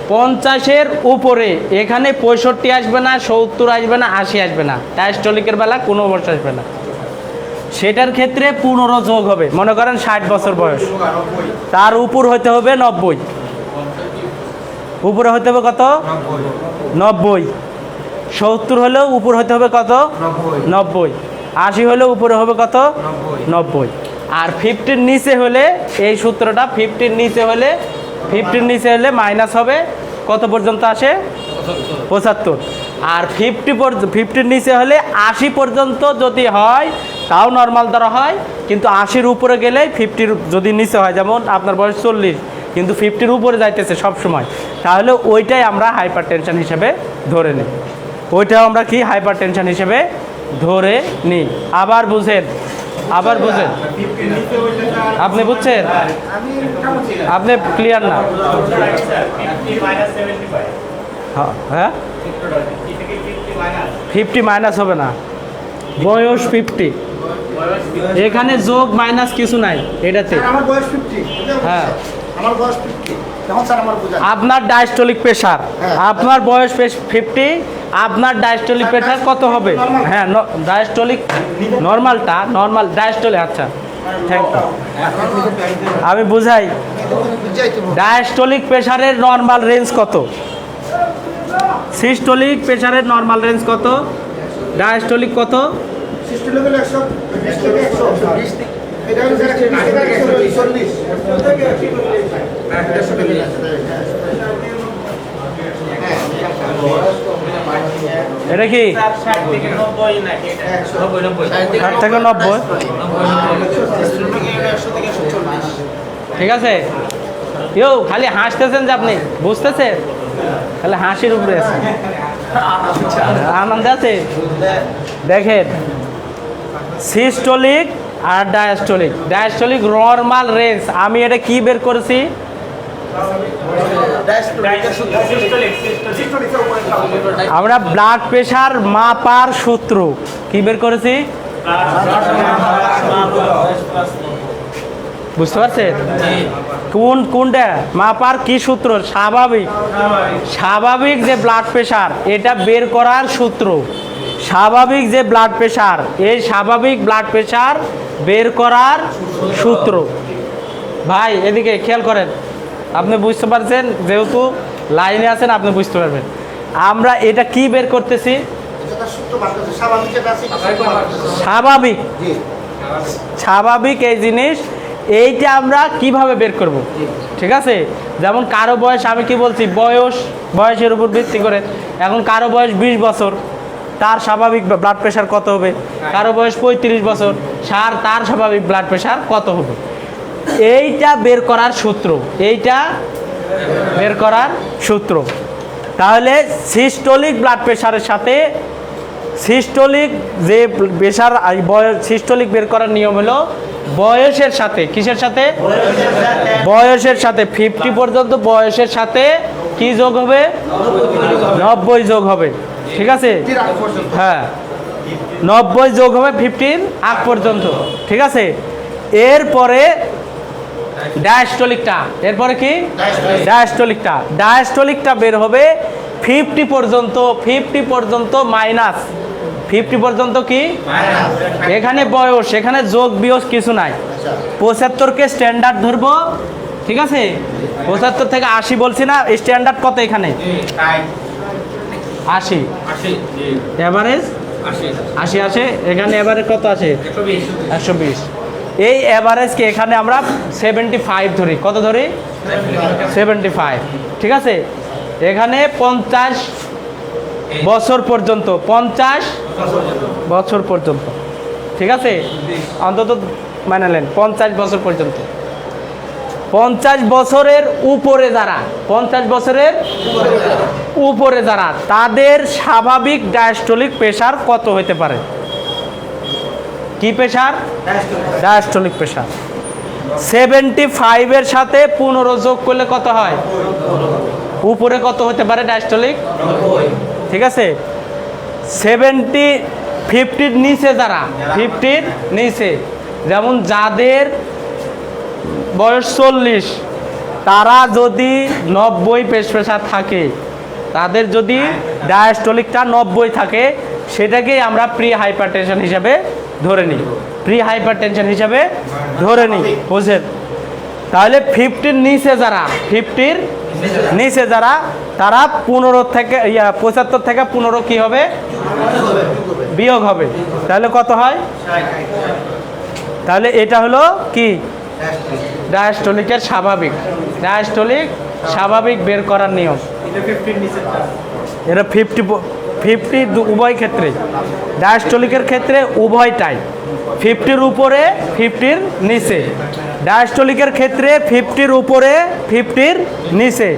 50-এর উপরে এখানে 65 আসবে না 70 আসবে না 80 আসবে না ডায়াস্টোলিকের বেলা কোনো বয়স আসবে না সেটার ক্ষেত্রে 15 যোগ হবে মনে করেন 60 বছর বয়স তার উপর হতে হবে 90 উপরে হতে হবে কত 90 70 হলেও উপর হতে হবে কত 90 80 হলেও উপরে হবে কত 90 আর 50-র নিচে হলে এই সূত্রটা 50-র নিচে হলে মাইনাস হবে কত পর্যন্ত আসে 75 আর 50-র নিচে হলে 80 পর্যন্ত যদি হয় তাও নর্মাল ধরা হয় কিন্তু 80-র উপরে গেলে 50-র যদি নিচে হয় যেমন আপনার বয়স 40 কিন্তু 50-র উপরে যাইতেছে সব সময় তাহলে ওইটাই আমরা হাইপারটেনশন হিসেবে ধরে নিই ওইটাও আমরা কি হাইপারটেনশন হিসেবে ধরে নিই আবার বুঝেন আপনি বুঝছেন আপনি ক্লিয়ার না হ্যাঁ 50 মাইনাস হবে না বয়স 50 এখানে যোগ মাইনাস কিছু নাই এটাতে আমার বয়স 50 হ্যাঁ আমার বয়স 50 তখন স্যার আমার বোঝা আপনার ডায়াস্টোলিক প্রেশার আপনার বয়স 50 আপনার ডায়াস্টোলিক প্রেশার কত হবে হ্যাঁ ডায়াস্টোলিক নর্মাল ডায়াস্টোলিক আচ্ছা থ্যাংক ইউ আমি বুঝাই ডায়াস্টোলিক প্রেশারের নর্মাল রেঞ্জ কত সিস্টোলিক প্রেশারের নর্মাল রেঞ্জ কত ডায়াস্টোলিক কত সিস্টোলিক হলো 120 থেকে 120 এটা হলো 140 এটা কি 60 থেকে 90 নাকি 60 থেকে 90 ঠিক আছে খালি হাসতেছেন যে আপনি বুঝতেছেন খালি হাসির উপরে আছে আনন্দ আছে দেখেন সিস্টোলিক আর ডায়াস্টোলিক নর্মাল রেঞ্জ আমি এটা কি বের করেছি আমরা ব্লাড প্রেশার মাপার সূত্র কি বের করেছি বুঝতে পারছেন? কোনটা মাপার কি সূত্র? স্বাভাবিক। স্বাভাবিক যে ব্লাড প্রেশার এটা বের করার সূত্র। স্বাভাবিক যে ব্লাড প্রেশার, এই স্বাভাবিক ব্লাড প্রেশার বের করার সূত্র। ভাই এদিকে খেয়াল করেন, আপনি বুঝতে পারছেন, যেহেতু লাইনে আছেন আপনি বুঝতে পারবেন। আমরা এটা কি বের করতেছি? এটা সূত্র বার করতে স্বাভাবিক যেটা আছে এটা সূত্র বার করতে। স্বাভাবিক। জি স্বাভাবিক এই জিনিস, এইটা আমরা কিভাবে বের করব? ঠিক আছে, যেমন কারো বয়স, আমি কি বলছি, বয়সের উপর ভিত্তি করে। এখন কারো বয়স 20 বছর, তার স্বাভাবিক ব্লাড প্রেশার কত হবে? কারো বয়স 35 বছর, তার স্বাভাবিক ব্লাড প্রেশার কত হবে? এইটা বের করার সূত্র, এইটা বের করার সূত্র। তাহলে সিস্টোলিক ব্লাড প্রেশারের সাথে সিস্টোলিক যে প্রেশার, সিস্টোলিক বের করার নিয়ম হলো বয়সের সাথে, কিসের সাথে? বয়সের সাথে 50 পর্যন্ত বয়সের সাথে কি যোগ হবে? 90 যোগ হবে। ঠিক আছে, হ্যাঁ 90 যোগ হবে 50 আগ পর্যন্ত। ঠিক আছে, এরপরে ডায়াস্টোলিকটা, এরপরে কি? ডায়াস্টোলিকটা বের হবে 50 পর্যন্ত, 50 পর্যন্ত মাইনাস 50 পর্যন্ত কি? এখানে বয়স, এখানে যোগ বিয়োগ কিছু নাই। 75কে স্ট্যান্ডার্ড ধরবো। ঠিক আছে, 75 থেকে 80 বলছি না, স্ট্যান্ডার্ড কত এখানে? 80। এভারেজ 80 আসে, এখানে এভারেজ কত আছে? 120। এই অ্যাভারেজকে এখানে আমরা 75 ধরি। কত ধরি? 75। ঠিক আছে, এখানে 50 বছর পর্যন্ত, 50 বছর পর্যন্ত। ঠিক আছে, অন্তত মানে নেন 50 বছর পর্যন্ত। 50 বছরের উপরে যারা, 50 বছরের উপরে যারা, তাদের স্বাভাবিক ডায়াস্টোলিক প্রেশার কত হতে পারে? কি প্রেশার? Diastolic pressure. 75 এর সাথে 15 যোগ করলে কত হয়? উপরে কত হতে পারে ডায়াস্টোলিক? ঠিক আছে, 50-র নিচে যারা, 50-র নিচে, যেমন যাদের বয়স 40, তারা যদি 90 প্রেশার থাকে, তাদের যদি ডায়াস্টোলিকটা 90 থাকে, সেটাকেই আমরা প্রি হাইপারটেনশন হিসাবে ধরে নিই। প্রি হাইপারটেনশন হিসাবে ধরে নিই, বুঝছেন? তাহলে 50-র নিচে যারা, 50-র নিচে যারা, তারা 75 থেকে 15 কি হবে? বিয়োগ হবে। তাহলে কত হয়? তাহলে এটা হলো কি? ডায়াস্টোলিকের স্বাভাবিক। ডায়াস্টোলিক স্বাভাবিক বের করার নিয়ম। এটা 50 উভয় ক্ষেত্রে, ডায়াস্টোলিকের ক্ষেত্রে উভয়টাই, 50-র উপরে 50-র নিচে। ডায়াস্টোলিকের ক্ষেত্রে 50-র উপরে 50-র নিচে।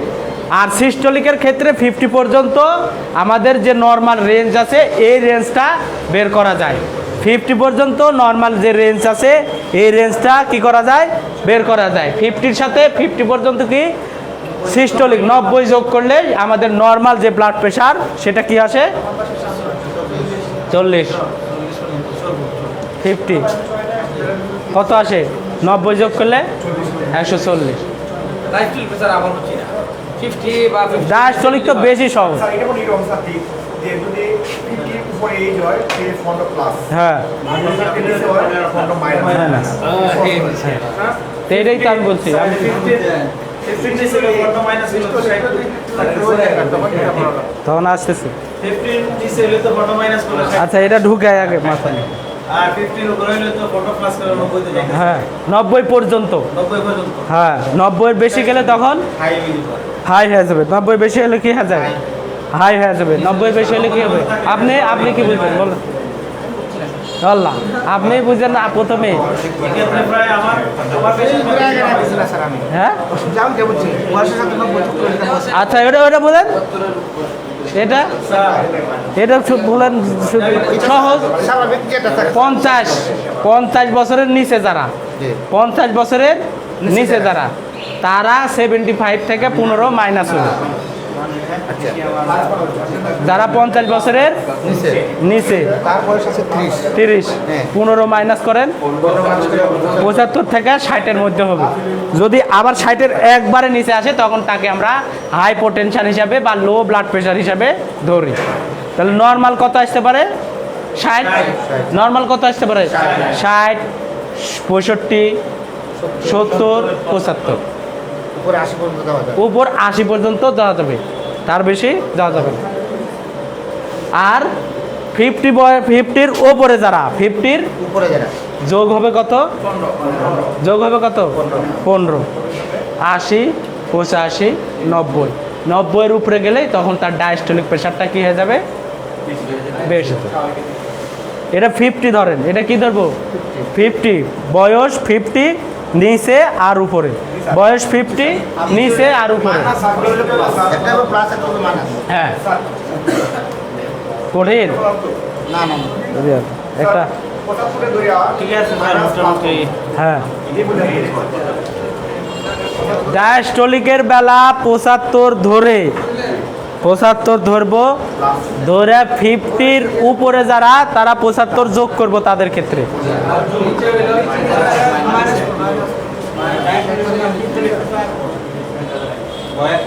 আর সিস্টোলিকের ক্ষেত্রে 50 পর্যন্ত আমাদের যে নর্মাল রেঞ্জ আছে, এই রেঞ্জটা বের করা যায়। 50 পর্যন্ত নর্মাল যে রেঞ্জ আছে, এই রেঞ্জটা কি করা যায়? বের করা যায়। 50-র সাথে 50 পর্যন্ত কি? সিস্টোলিক 90 যোগ করলে আমাদের নর্মাল যে ব্লাড প্রেশার, সেটা কি আসে? 40। 50 কত আসে? 90 যোগ করলে 140। ডায়াস্টোলিক তো বেশি সহজ। হ্যাঁ, এটাই তো আমি বলছি। তখন আসতেছি। আচ্ছা, এটা ঢুকে আগে মাথায়। হ্যাঁ, 90 পর্যন্ত। হ্যাঁ, 90 বেশি গেলে তখন হাই হয়ে যাবে। 90 বেশি হলে কি হয়ে যাবে? হাই হয়ে যাবে। 90 বেশি হলে কি হবে? আপনি কি বুঝবেন বলেন? আল্লাহ, আপনি বুঝেন না প্রথমে। হ্যাঁ, আচ্ছা, ওটা বলেন। এটা বলেন সহজ। 50 বছরের নিচে যারা, 50 বছরের নিচে যারা, তারা 75 থেকে 15 মাইনাস হবে। যারা 50 বছরের নিচে তার বয়স আছে 30 30, হ্যাঁ। 15 মাইনাস করেন 75 থেকে 60-এর মধ্যে হবে। যদি আবার 60-এর একবারে নিচে আসে তখন তাকে আমরা হাইপোটেনশন হিসাবে বা লো ব্লাড প্রেশার হিসাবে ধরি। তাহলে নর্মাল কত আসতে পারে? 60। নর্মাল কত আসতে পারে? 60, 65, 70, 75। উপরে 80 পর্যন্ত দেওয়া যায়। উপর 80 পর্যন্ত দেওয়া যাবে, তার বেশি দেওয়া যাবে না। আর 50-র ওপরে যারা 50-র উপরে যারা যোগ হবে কত? যোগ হবে কত? 15, 80, 85, 90। 90-এর উপরে গেলেই তখন তার ডায়াস্টোলিক প্রেশারটা কি হয়ে যাবে? বেশি হয়ে যাবে। এটা 50 ধরেন, এটা কি ধরবো? 50, বয়স 50 নিচে আর উপরে, বয়স 50 নিচে আর উপরে। একটা হবে প্লাস একটা হবে মাইনাস। হ্যাঁ, কঠিন না না একটা। ঠিক আছে স্যার, মোটামুটি হ্যাঁ, ডায়াস্টোলিকের বেলা 75 ধরে 75 ধরবো, ধরে 50-র উপরে যারা তারা 75 যোগ করব তাদের ক্ষেত্রে।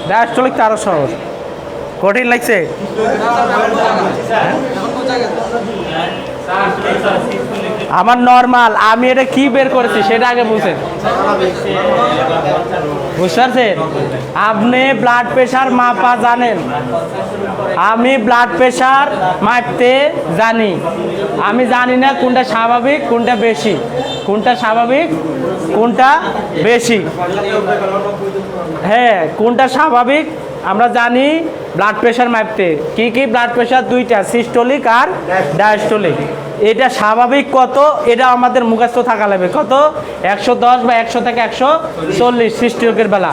ডায়াস্টোলিক তো আরো সহজ, কঠিন লাগছে? আমার নর্মাল, আমি এটা কি বের করেছি সেটা আগে বুঝেন। বুঝতে পারছেন? আপনি ব্লাড প্রেশার মাপা জানেন, আমি ব্লাড প্রেশার মাপতে জানি। আমি জানি না কোনটা স্বাভাবিক কোনটা বেশি, কোনটা স্বাভাবিক কোনটা বেশি। হ্যাঁ, কোনটা স্বাভাবিক আমরা জানি ব্লাড প্রেশার মাপতে। কি কি ব্লাড প্রেশার? দুইটা, সিস্টোলিক আর ডায়াস্টোলিক। এটা স্বাভাবিক কত এটা আমাদের মুখস্থ থাকা লাগবে। কত? 110 বা 100 থেকে 140 সিস্টোলিকের বেলা।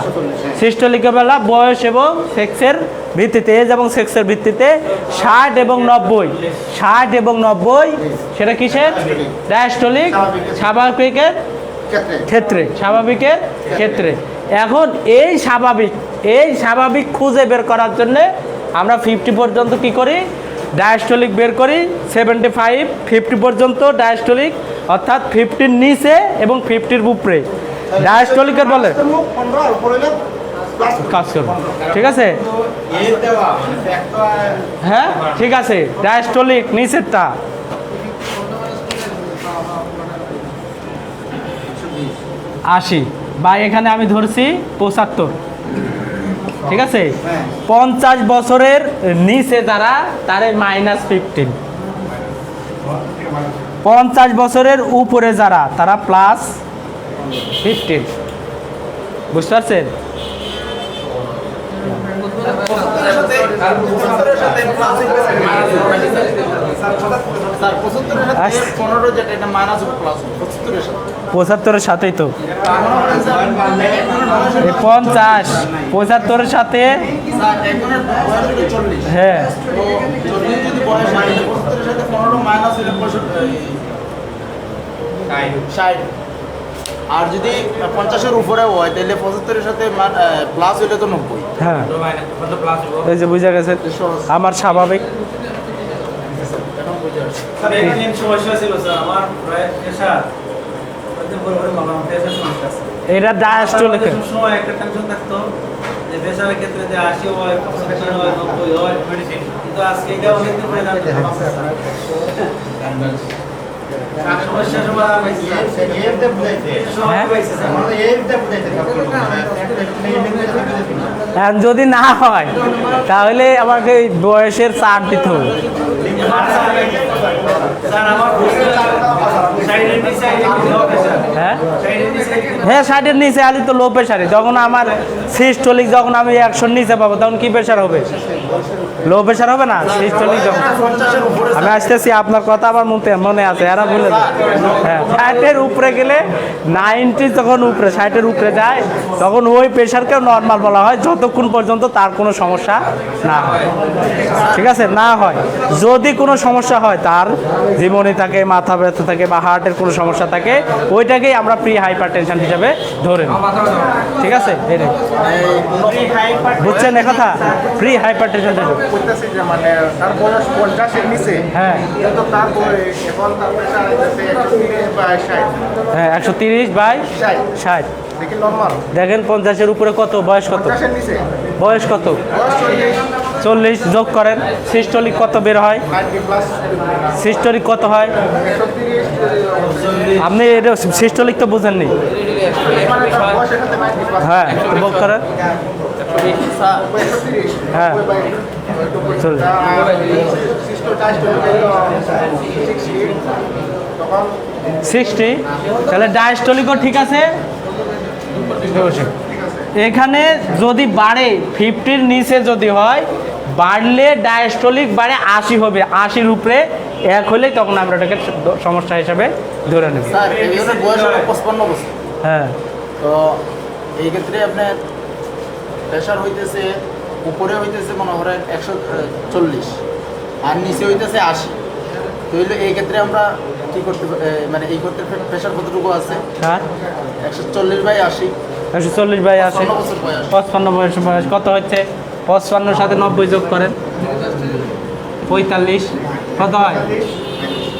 সিস্টোলিকের বেলা বয়স এবং সেক্সের ভিত্তিতে, এজ এবং সেক্সের ভিত্তিতে 60 এবং 90। 60 এবং 90 সেটা কিসের? ডায়াস্টোলিক। স্বাভাবিকের ক্ষেত্রে, স্বাভাবিকের ক্ষেত্রে। এখন এই স্বাভাবিক খুঁজে বের করার জন্যে আমরা 50 পর্যন্ত কি করি? ডায়াস্টোলিক বের করি। 75, 50 পর্যন্ত ডায়াস্টোলিক, অর্থাৎ 50-র নিচে এবং 50-র উপরে ডায়াস্টোলিকের বলে 15 আর উপরে হলে প্লাস কাজ করবে। ঠিক আছে? হ্যাঁ, ঠিক আছে। ডায়াস্টোলিক নিচেরটা 80 বা এখানে আমি ধরছি 75। ঠিক আছে? 50 বছরের নিচে যারা তারে -15, 50 বছরের উপরে যারা তারা +15। বুঝতে পারছেন? স্যার 75 এর সাথে 15 যেটা এটা মাইনাস প্লাস 75 এর সাথে 75-এর সাথেই তো 50, 75-এর সাথে। স্যার একজনের বয়স হলো 40। হ্যাঁ, 40 যদি বয়স হয় 75 এর সাথে 15 মাইনাস হলে 60। আর যদি 50-এর উপরে হয় তাহলে 75 এর সাথে প্লাস হলে তো 90। হ্যাঁ, এই যে বুঝা গেছে আমার স্বাভাবিক। স্যার এখানে সমস্যা ছিল স্যার, আমার প্রেশার এটা ডায়াস্টোলিকের। সময় একটা টেনশন থাকতো যে প্রেশারের ক্ষেত্রে যে 80 হয় 75 হয় 90 হয়, কিন্তু আজকে এটা অনেক দিন পরে জানতে পারলাম। সমস্যা সমাধান হয়েছে এখন যদি না হয় তাহলে আমাকে এই বয়সের চাপ দিতে হবে। স্যার আমার হ্যাঁ হ্যাঁ, 60-এর নিচে আলি তো লো প্রেশারে। যখন আমার সিস্টোলিক যখন আমি 100-র নিচে পাবো তখন কি প্রেশার হবে? লো প্রেশার হবে না? সিস্টোলিক যখন আমি আসতেছি, আপনার কথা আমার মনে আছে, এরা বলে হ্যাঁ 60-এর উপরে গেলে 90 যখন উপরে 60-এর উপরে যায় তখন ওই প্রেশারকেও নর্মাল বলা হয়, যতক্ষণ পর্যন্ত তার কোনো সমস্যা না হয়। ঠিক আছে? না হয়, যদি কোনো সমস্যা হয় আর জীবনে থাকে, মাথা ব্যথা থাকে বা হার্টের কোনো সমস্যা থাকে, ওইটাকেই আমরা প্রি হাইপার টেনশন হিসাবে ধরে নিই। ঠিক আছে, এটাই বুঝছেন এ কথা, প্রি হাইপার টেনশন। করতেছি যে মানে তার বয়স 50-এর নিচে, হ্যাঁ কিন্তু তারপরে এখন তার প্রেশার আইতেছে 130 বা 60। হ্যাঁ 130/60 দেখি নরমাল। দেখেন 50-এর উপরে কত, বয়স কত, 50-এর নিচে বয়স কত, বয়স 40 যোগ করেন, সিস্টোলিক কত বের হয়, 90+। সিস্টোলিক কত হয়, 130 আপনি এটা সিস্টোলিক তো বুঝেননি। মানে তার বয়স এখানে 90+। হ্যাঁ যোগ করেন, হ্যাঁ চল। তখন 60, তাহলে ডায়াস্টোলিকও ঠিক আছে। এখানে যদি বাড়ে 50-র নিচে যদি হয়, বাড়লে ডায়াস্টোলিক বাড়ে 80 হবে, 80-র উপরে 1 হলেই তখন আমরা এটাকে সমস্যা হিসাবে ধরে নেব। স্যার এই জন্য বয়স হলো 55 বছর। হ্যাঁ তো এই ক্ষেত্রে আপনার প্রেশার হইতেছে উপরে হইতেছে মনে করেন 140 আর নিচে হইতেছে 80। তো হইলে এই ক্ষেত্রে আমরা কি করতে মানে এই ক্ষেত্রে প্রেশার কতটুকু আছে? হ্যাঁ 140/80। 140/80, 55 বছর বয়স। 55 বয়স কত হচ্ছে, 55-র সাথে 90 যোগ করেন, 45 কত হয়,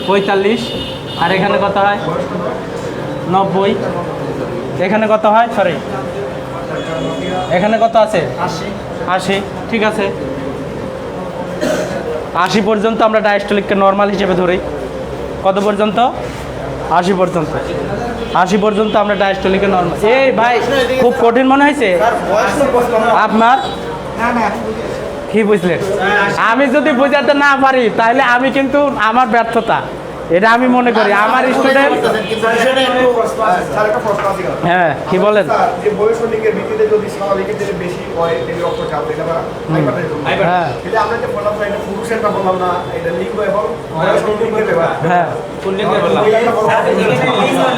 45। আর এখানে কত হয়, 90। এখানে কত হয়, সরি এখানে কত আছে, 80। ঠিক আছে, 80 পর্যন্ত আমরা ডায়াস্টোলিককে নর্মাল হিসেবে ধরি। কত পর্যন্ত, 80 পর্যন্ত। 80 পর্যন্ত আমরা ডায়াস্টোলিকে নর্মাল। এই ভাই খুব কঠিন মনে হয়েছে আপনার, কি বুঝলেন? আমি যদি বোঝাতে না পারি তাহলে আমি কিন্তু আমার ব্যর্থতা, এটা আমি মনে করি। আমার স্টুডেন্ট, কিন্তু বিষয়টা একটু স্যার একটা প্রশ্ন আছে। হ্যাঁ কি বলেন, স্যার যে বয়সের লিঙ্গের ভিত্তিতে যদি স্বাভাবিকের থেকে বেশি হয় তাহলে রক্তচাপ এটা বা হাইপারটেনশন। হ্যাঁ তাহলে আমরা যে বললাম না এটা পুরুষেরটা বললাম না, এটা লিঙ্গ এবং বয়সের লিঙ্গের ব্যাপার। হ্যাঁ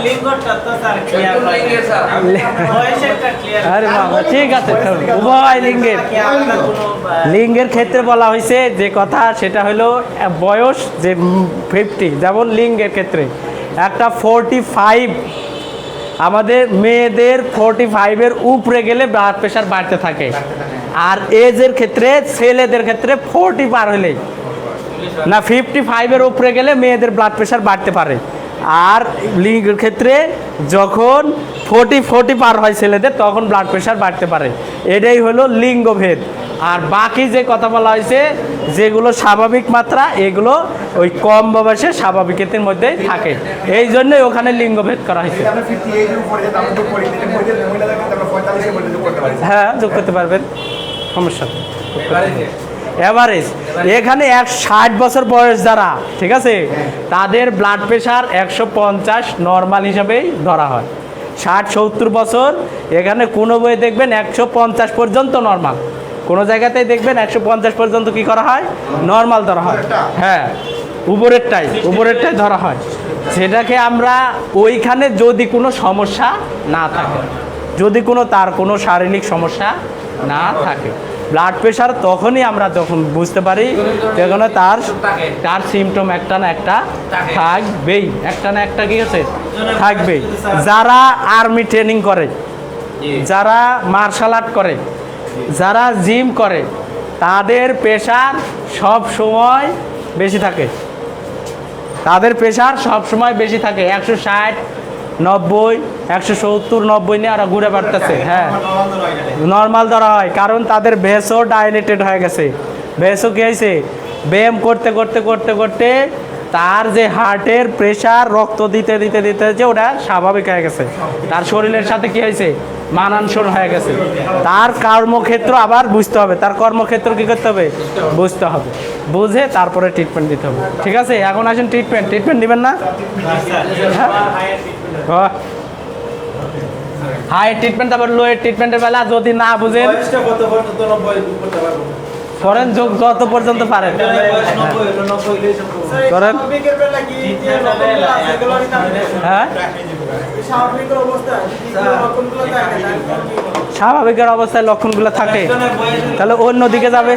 লিঙ্গটা তো স্যার ক্লিয়ার বয়সেরটা ক্লিয়ার। আরে বাবা ঠিক আছে, উভয় লিঙ্গের, লিঙ্গের ক্ষেত্রে বলা হয়েছে যে কথা সেটা হলো বয়স যে 50, যেমন লিঙ্গের ক্ষেত্রে একটা 45, আমাদের মেয়েদের 45-এর উপরে গেলে ব্লাড প্রেশার বাড়তে থাকে। আর এজের ক্ষেত্রে ছেলেদের ক্ষেত্রে 40 পার হলেই না, 55-এর উপরে গেলে মেয়েদের ব্লাড প্রেশার বাড়তে পারে। আর লিঙ্গের ক্ষেত্রে যখন 40 পার হয় ছেলেদের, তখন ব্লাড প্রেশার বাড়তে পারে। এটাই হলো লিঙ্গভেদ। আর বাকি যে কথা বলা হয়েছে যেগুলো স্বাভাবিক মাত্রা, এগুলো ওই কম বয়সে স্বাভাবিকের মধ্যেই থাকে, এই জন্যই ওখানে লিঙ্গভেদ করা হয়েছে। আমরা 58 এর উপরে যেটা আমরা যোগ করি তাহলে মহিলাদের ক্ষেত্রে আমরা 45 এর মধ্যে যোগ করতে পারি। হ্যাঁ যোগ করতে পারবেন, সমস্যা নেই। এভারেজ এখানে 60 বছর বয়স যারা, ঠিক আছে, তাদের ব্লাড প্রেশার 150 নর্মাল হিসাবেই ধরা হয়। 60-70 বছর এখানে কোনো বইয়ে দেখবেন 150 পর্যন্ত নর্মাল, কোনো জায়গাতেই দেখবেন 150 পর্যন্ত কি করা হয়, নর্মাল ধরা হয়। হ্যাঁ উপরেরটাই ধরা হয়। সেটাকে আমরা ওইখানে যদি কোনো সমস্যা না থাকে, যদি তার কোনো শারীরিক সমস্যা না থাকে, ব্লাড প্রেশার তখনই আমরা যখন বুঝতে পারি তখন তার সিমটম একটা না একটা থাকবেই, একটা না একটা কি আছে থাকবেই। যারা আর্মি ট্রেনিং করে, যারা মার্শাল আর্ট করে, যারা জিম করে, তাদের প্রেশার সব সময় বেশি থাকে, তাদের প্রেশার সব সময় বেশি থাকে। 160, 90, 170, 90 নিয়ে ওরা ঘুরে বেড়াতেছে। হ্যাঁ নর্মাল ধরা হয়, কারণ তাদের ভেসও ডাইলেটেড হয়ে গেছে। ভেসও কি হয়েছে, ব্যায়াম করতে করতে করতে করতে তার যে হার্টের প্রেশার রক্ত দিতে দিতে দিতে যে ওটা স্বাভাবিক হয়ে গেছে, তার শরীরের সাথে কি হয়েছে, মানানসই হয়ে গেছে। তার কর্মক্ষেত্র আবার বুঝতে হবে, তার কর্মক্ষেত্র কি করতে হবে, বুঝতে হবে, বুঝে তারপরে ট্রিটমেন্ট দিতে হবে। ঠিক আছে, এখন আসেন ট্রিটমেন্ট নেবেন না? হাই ট্রিটমেন্ট, তারপর লো ট্রিটমেন্টের বেলা যদি না বুঝেন বয়সটা কত পর্যন্ত 90 করতে পারবো? করেন যত পর্যন্ত পারেন বয়স 90 হলো, 90 হইলেই সম্ভব। করেন। স্বাভাবিকের বেলা কি যে লক্ষণগুলো আছে এগুলো কি থাকবে? হ্যাঁ স্বাভাবিকের অবস্থা যদি লক্ষণগুলো থাকে তাহলে স্বাভাবিকের অবস্থায় লক্ষণগুলো থাকে, একজনের বয়স তাহলে অন্য দিকে যাবে।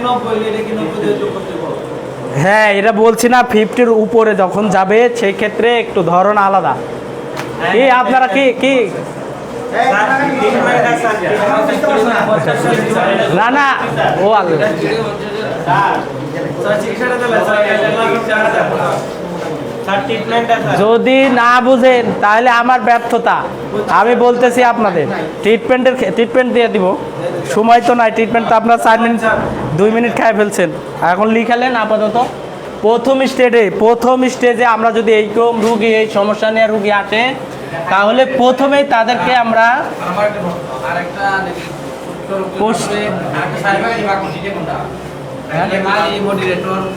90 হইলে এটা কি 90 দিয়ে যোগ করতে পারবো? হ্যাঁ এটা বলছি না, 50-র উপরে যখন যাবে সেই ক্ষেত্রে একটু ধরন আলাদা। কি আপনারা কি না না ও আগে যদি না বুঝেন তাহলে আমার ব্যর্থতা। আমি বলতেছি আপনাদের ট্রিটমেন্ট দিয়ে দিব, সময় তো নাই, ট্রিটমেন্ট তো আপনার 4 মিনিট 2 মিনিট খেয়ে ফেলছেন, এখন লিখালেন আপাতত। প্রথম স্টেজে আমরা যদি এইরকম রুগী, এই সমস্যা নিয়ে রুগী আসে, তাহলে প্রথমেই তাদেরকে আমরা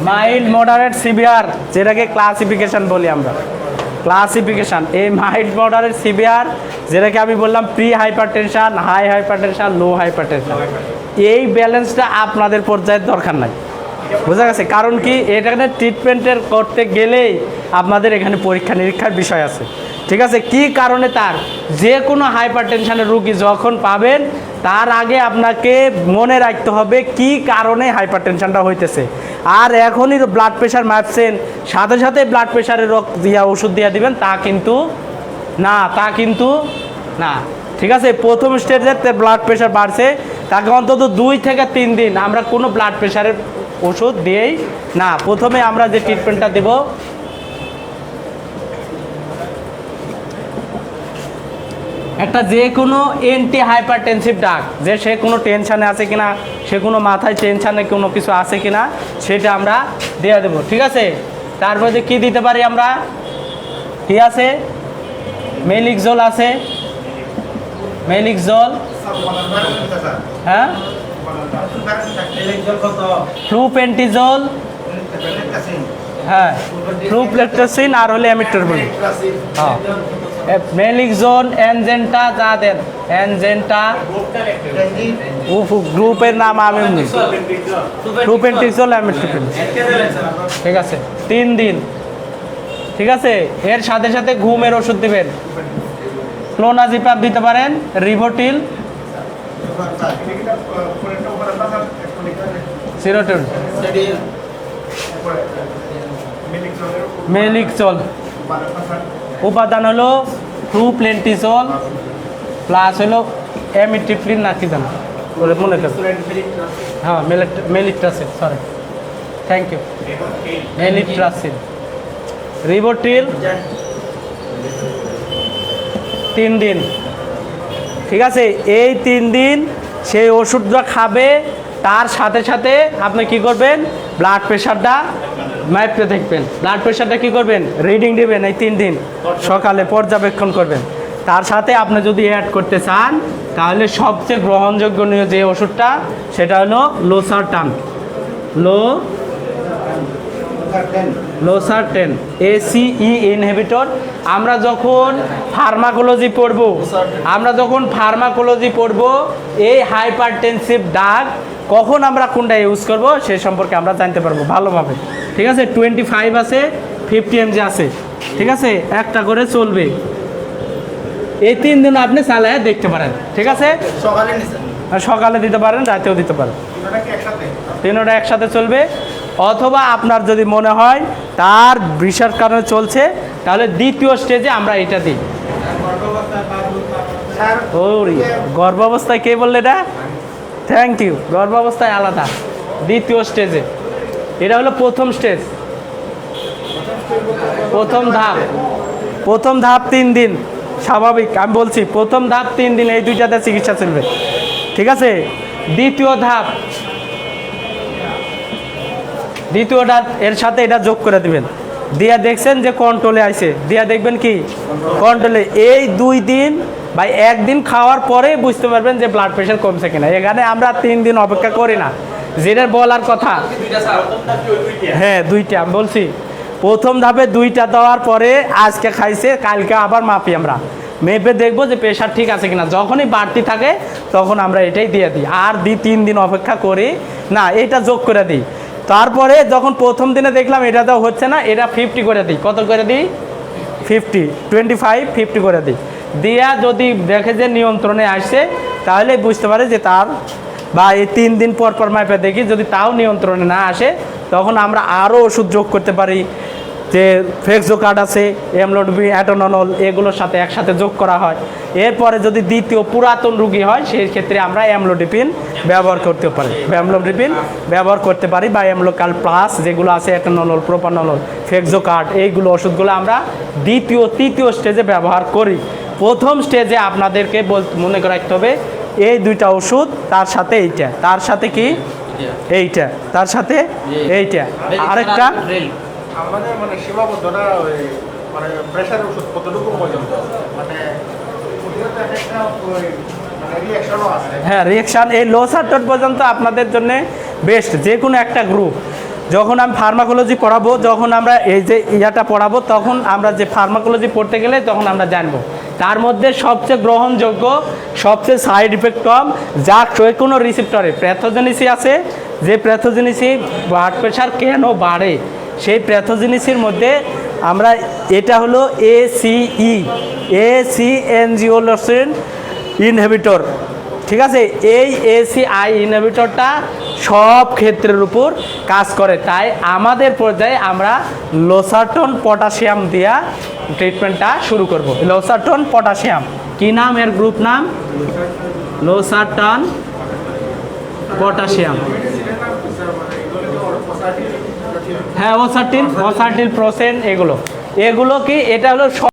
মাইল্ড, মডারেট, সিভিয়ার, যেটাকে ক্লাসিফিকেশন বলি আমরা, ক্লাসিফিকেশন। এই মাইল্ড, মডারেট, সিভিয়ার, যেটাকে আমি বললাম প্রি হাইপারটেনশন, হাই হাইপারটেনশন, লো হাইপারটেনশন, এই ব্যালেন্সটা আপনাদের পর্যায়ের দরকার নাই, বোঝা গেছে? কারণ কি, এখানে ট্রিটমেন্টের করতে গেলেই আপনাদের এখানে পরীক্ষা নিরীক্ষার বিষয় আছে, ঠিক আছে? কি কারণে তার যে কোনো হাইপার টেনশনের রুগী যখন পাবেন, তার আগে আপনাকে মনে রাখতে হবে কি কারণে হাইপার টেনশনটা হইতেছে। আর এখনই ব্লাড প্রেশার মাপছেন, সাথে সাথে ব্লাড প্রেশারের ওষুধ দিয়ে দিবেন, তা কিন্তু না, ঠিক আছে? প্রথম স্টেজে ব্লাড প্রেশার বাড়ছে, তাকে অন্তত 2 থেকে 3 দিন আমরা কোনো ব্লাড প্রেশারের ওষুধ দিয়েই না। প্রথমে আমরা যে ট্রিটমেন্টটা দেব, একটা যে কোনো অ্যান্টি হাইপারটেনসিভ ড্রাগ, যে সে কোনো টেনশানে আছে কিনা, সে কোনো মাথায় টেনশানে কোনো কিছু আছে কিনা, সেটা আমরা দিয়ে দেবো, ঠিক আছে? তারপরে কি দিতে পারি আমরা, কি আছে, মেলিক্সোল আছে, মেলিক্সোল, হ্যাঁ, ফ্লুপেন্টিজোল, হ্যাঁ, ফ্লুপ্লেক্টোসিন, আর হলে অ্যামিট্রোপিন, হ্যাঁ, মেলিক্সোন, এনজেন্টা, যা দেন এনজেন্টা, গ্রুপের নাম আমি ফ্লুপেন্টিজোল, অ্যামিট্রোপিন, ঠিক আছে? 3 দিন, ঠিক আছে? এর সাথে সাথে ঘুমের ওষুধ দিবেন, ক্লোনাজিপাম দিতে পারেন, রিভোটিল, সিরোটিন, মেলিক্সোল। উপাদান হলো ফ্লুপ্লেন্টিজোল প্লাস হলো অ্যামিট্রিপ্লিন, না কি দাম বলে মনে করেন, হ্যাঁ, মেলিট্রাসিন, সরি, থ্যাংক ইউ, মেলিট্রাসিন, রিভোটিল 3 দিন, ঠিক আছে? এই 3 দিন সেই ওষুধটা খাবে, তার সাথে সাথে আপনি কি করবেন, ব্লাড প্রেশারটা মাইপতে দেখবেন, ব্লাড প্রেশারটা কি করবেন, রিডিং দিবেন, এই 3 দিন সকালে পর্যবেক্ষণ করবেন। তার সাথে আপনি যদি অ্যাড করতে চান, তাহলে সবচেয়ে গ্রহণযোগ্য যে ওষুধটা, সেটা হলো লোসারটান, লোসারটেন, ACE ইনহিবিটর। আমরা যখন ফার্মাকোলজি পড়ব, এই হাইপারটেনসিভ ড্রাগ কখন আমরা কোনটা ইউজ করব, সে সম্পর্কে আমরা জানতে পারবো ভালোভাবে, ঠিক আছে? 25 আছে, 50 mg আছে, ঠিক আছে? একটা করে চলবে, এই 3 দিন আপনি চালায় দেখতে পারেন, ঠিক আছে? সকালে দিতে পারেন, রাতেও দিতে পারেন, তিনটা একসাথে চলবে। অথবা আপনার যদি মনে হয় তার বিষের কারণে চলছে, তাহলে দ্বিতীয় স্টেজে আমরা এটা দিই। গর্ভাবস্থায় কে বললে এটা? Thank you. গর্ভাবস্থায় আলাদা, দ্বিতীয় স্টেজে। এটা হলো প্রথম স্টেজ, প্রথম ধাপ 3 দিন স্বাভাবিক। আমি বলছি প্রথম ধাপ 3 দিন, এই 2টাতে চিকিৎসা চলবে, ঠিক আছে? দ্বিতীয় ধাপ এর সাথে এটা যোগ করে দিবেন, দিয়া দেখছেন যে কন্ট্রোলে আইছে, দিয়া দেখবেন কি কন্ট্রোলে। এই 2 দিন বা 1 দিন খাওয়ার পরে বুঝতে পারবেন যে ব্লাড প্রেশার কমছে কিনা। এখানে আমরা 3 দিন অপেক্ষা করি না, যেটা বলার কথা। হ্যাঁ, 2টা আমি বলছি, প্রথম ধাপে 2টা দেওয়ার পরে আজকে খাইছে, কালকে আবার মাপি, আমরা মেপে দেখবো যে প্রেশার ঠিক আছে কিনা। যখনই বাড়তি থাকে তখন আমরা এটাই দিয়ে দিই, আর 3 দিন অপেক্ষা করি না, এটা যোগ করে দিই। তারপরে যখন প্রথম দিনে দেখলাম এটা তো হচ্ছে না, এটা 50 করে দিই। কত করে দিই? 50, 25, 50 করে দিই। দিয়া যদি দেখে যে নিয়ন্ত্রণে আসছে, তাহলে বুঝতে পারে যে তার বা এই 3 দিন পর পর মাপে দেখি, যদি তাও নিয়ন্ত্রণে না আসে তখন আমরা আরও ওষুধ যোগ করতে পারি। যে ফ্লেক্সোকার্ড আছে, এমলোডোপিন, অ্যাটোনল, এগুলোর সাথে একসাথে যোগ করা হয়। এরপরে যদি দ্বিতীয় পুরাতন রোগী হয় সেই ক্ষেত্রে আমরা অ্যামলোডিপিন ব্যবহার করতে পারি, বা অ্যামলোকাল প্লাস যেগুলো আছে, অ্যাটোনল, প্রোপানল, ফ্লেক্সোকার্ড, এইগুলো ওষুধগুলো আমরা দ্বিতীয় তৃতীয় স্টেজে ব্যবহার করি। প্রথম স্টেজে আপনাদেরকে মনে রাখতে হবে এই 2টা ওষুধ, তার সাথে এইটা, তার সাথে কি এইটা, তার সাথে এইটা, আরেকটা। আমাদের মানে সীমাবদ্ধতা মানে প্রেশারের ওষুধ কতটুকু পর্যন্ত, মানে প্রতিরোধ একটা মানে রিঅ্যাকশনও আছে। হ্যাঁ, রিঅ্যাকশান এই লোসারটন পর্যন্ত আপনাদের জন্য বেস্ট। যে কোনো একটা গ্রুপ, যখন আমি ফার্মাকোলজি পড়াবো, যখন আমরা এই যে ইয়াটা পড়াবো, তখন আমরা যে ফার্মাকোলজি পড়তে গেলে তখন আমরা জানবো তার মধ্যে সবচেয়ে গ্রহণযোগ্য, সবচেয়ে সাইড ইফেক্ট কম, যা কোনো রিসেপ্টরে প্যাথোজেনিসি আছে, যে প্যাথোজেনিসি ব্লাড প্রেশার কেন বাড়ে, সেই প্যাথোজেনিসির মধ্যে আমরা এটা হলো এসি এনজিওলোসিন ইনহিবিটর। ঠিক আছে, এই এসিআই ইনহিবিটরটা সব ক্ষেত্রের উপর কাজ করে। তাই আমাদের পর্যায়ে আমরা লোসার্টন পটাশিয়াম দিয়া ট্রিটমেন্টটা শুরু করব। লোসার্টন পটাশিয়াম, কি নাম এর গ্রুপ নাম? লোসার্টন পটাশিয়াম। হ্যাঁ, ওসার্টিন %, এগুলো কি এটা হলো